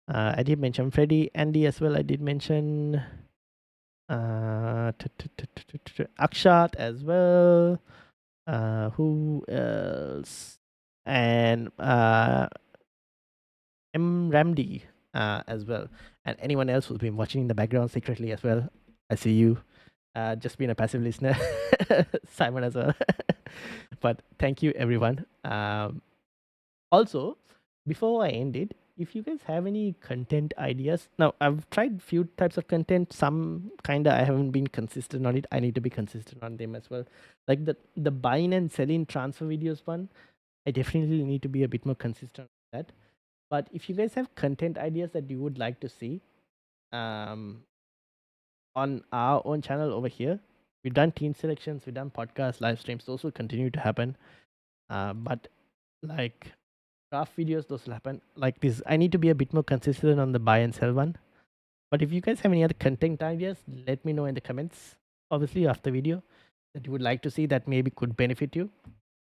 I did mention Freddie, Andy as well. I did mention Akshat as well. Who else? And M. Ramdi as well. And anyone else who's been watching in the background secretly as well. I see you. Just being a passive listener, Simon as well. But thank you, everyone. Also, before I end it, if you guys have any content ideas, now I've tried few types of content. Some kinda I haven't been consistent on it. I need to be consistent on them as well. Like the buying and selling transfer videos one, I definitely need to be a bit more consistent on that. But if you guys have content ideas that you would like to see, um, on our own channel over here, we've done team selections, we've done podcasts, live streams. Those will continue to happen. But like draft videos, those will happen. Like this, I need to be a bit more consistent on the buy and sell one. But if you guys have any other content ideas, let me know in the comments. Obviously, after the video that you would like to see that maybe could benefit you.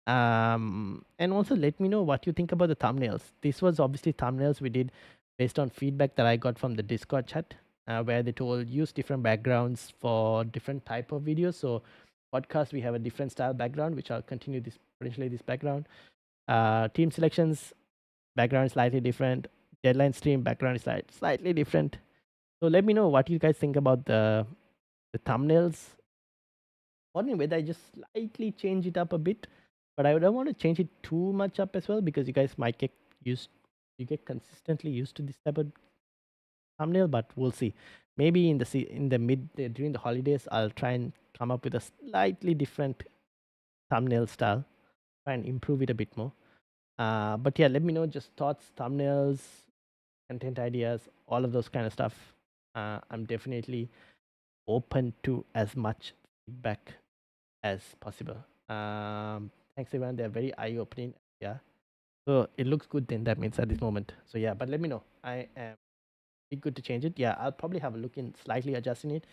And also let me know what you think about the thumbnails. This was obviously thumbnails we did based on feedback that I got from the Discord chat, where they told use different backgrounds for different type of videos. So podcast, we have a different style background, which I'll continue this potentially this background. Team selections background is slightly different. Deadline stream background is slightly different. So let me know what you guys think about the thumbnails. Wondering whether I just slightly change it up a bit, but I don't want to change it too much up as well because you guys might get consistently used to this type of thumbnail. But we'll see. Maybe in the mid during the holidays, I'll try and come up with a slightly different thumbnail style, try and improve it a bit more. But yeah, let me know just thoughts, thumbnails, content ideas, all of those kind of stuff. I'm definitely open to as much feedback as possible. Thanks everyone. They're very eye-opening. Yeah. So it looks good then, that means at this moment. So yeah, but let me know. I am good to change it. Yeah, I'll probably have a look in slightly adjusting it.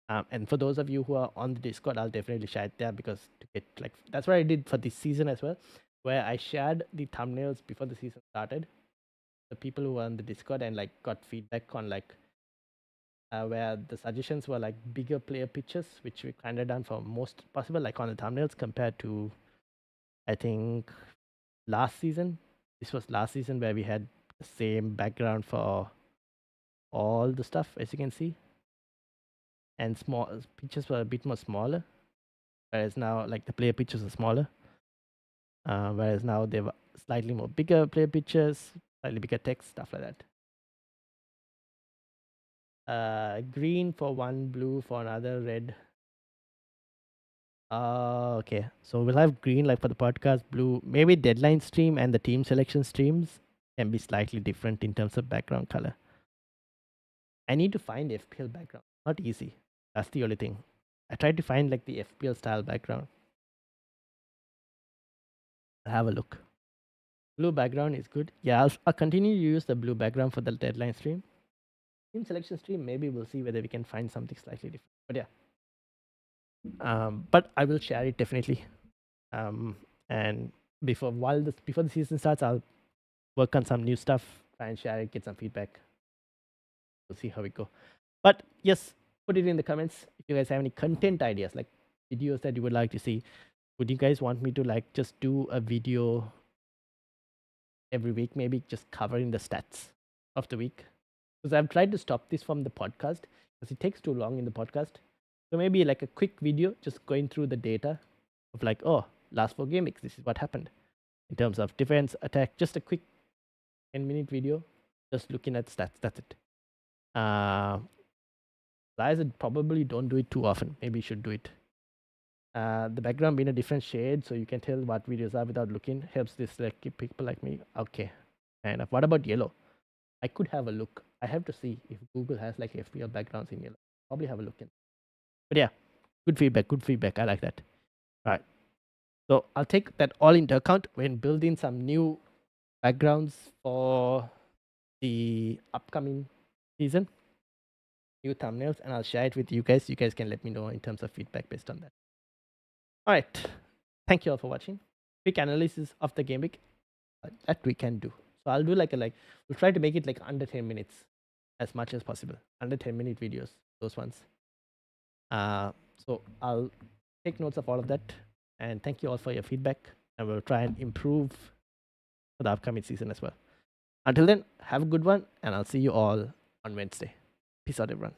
And for those of you who are on the Discord, I'll definitely share it there because to get like that's what I did for this season as well, where I shared the thumbnails before the season started. The people who were on the Discord and like got feedback on like where the suggestions were like bigger player pictures, which we kind of done for most possible, like on the thumbnails compared to, I think, last season. This was last season where we had the same background for all the stuff, as you can see, and small pictures were a bit more smaller, whereas now like the player pictures are smaller, whereas now they were slightly more bigger player pictures, slightly bigger text, stuff like that. Green for one, blue for another, red. Okay. So we'll have green like for the podcast, blue. Maybe deadline stream and the team selection streams can be slightly different in terms of background color. I need to find FPL background. Not easy. That's the only thing. I tried to find like the FPL style background. I'll have a look. Blue background is good. Yeah, I'll continue to use the blue background for the deadline stream. Team selection stream, maybe we'll see whether we can find something slightly different. But yeah. But I will share it definitely. And before the season starts, I'll work on some new stuff, try and share it, get some feedback. We'll see how we go. But yes, put it in the comments if you guys have any content ideas, like videos that you would like to see. Would you guys want me to like just do a video every week, maybe just covering the stats of the week? Because I've tried to stop this from the podcast because it takes too long in the podcast. So maybe like a quick video, just going through the data of like, oh, last 4 game weeks, this is what happened in terms of defense, attack. Just a quick 10-minute video, just looking at stats. That's it. Guys, probably don't do it too often. Maybe you should do it. The background being a different shade, so you can tell what videos are without looking. Helps this like people like me. Okay, and what about yellow? I could have a look. I have to see if Google has like FPL backgrounds in here. Probably have a look in. But yeah, good feedback. Good feedback. I like that. All right. So I'll take that all into account when building some new backgrounds for the upcoming season, new thumbnails, and I'll share it with you guys. You guys can let me know in terms of feedback based on that. All right. Thank you all for watching. Quick analysis of the game week that we can do. So I'll do we'll try to make it like under 10 minutes as much as possible. Under 10-minute videos, those ones. So I'll take notes of all of that. And thank you all for your feedback. And we'll try and improve for the upcoming season as well. Until then, have a good one, and I'll see you all on Wednesday. Peace out, everyone.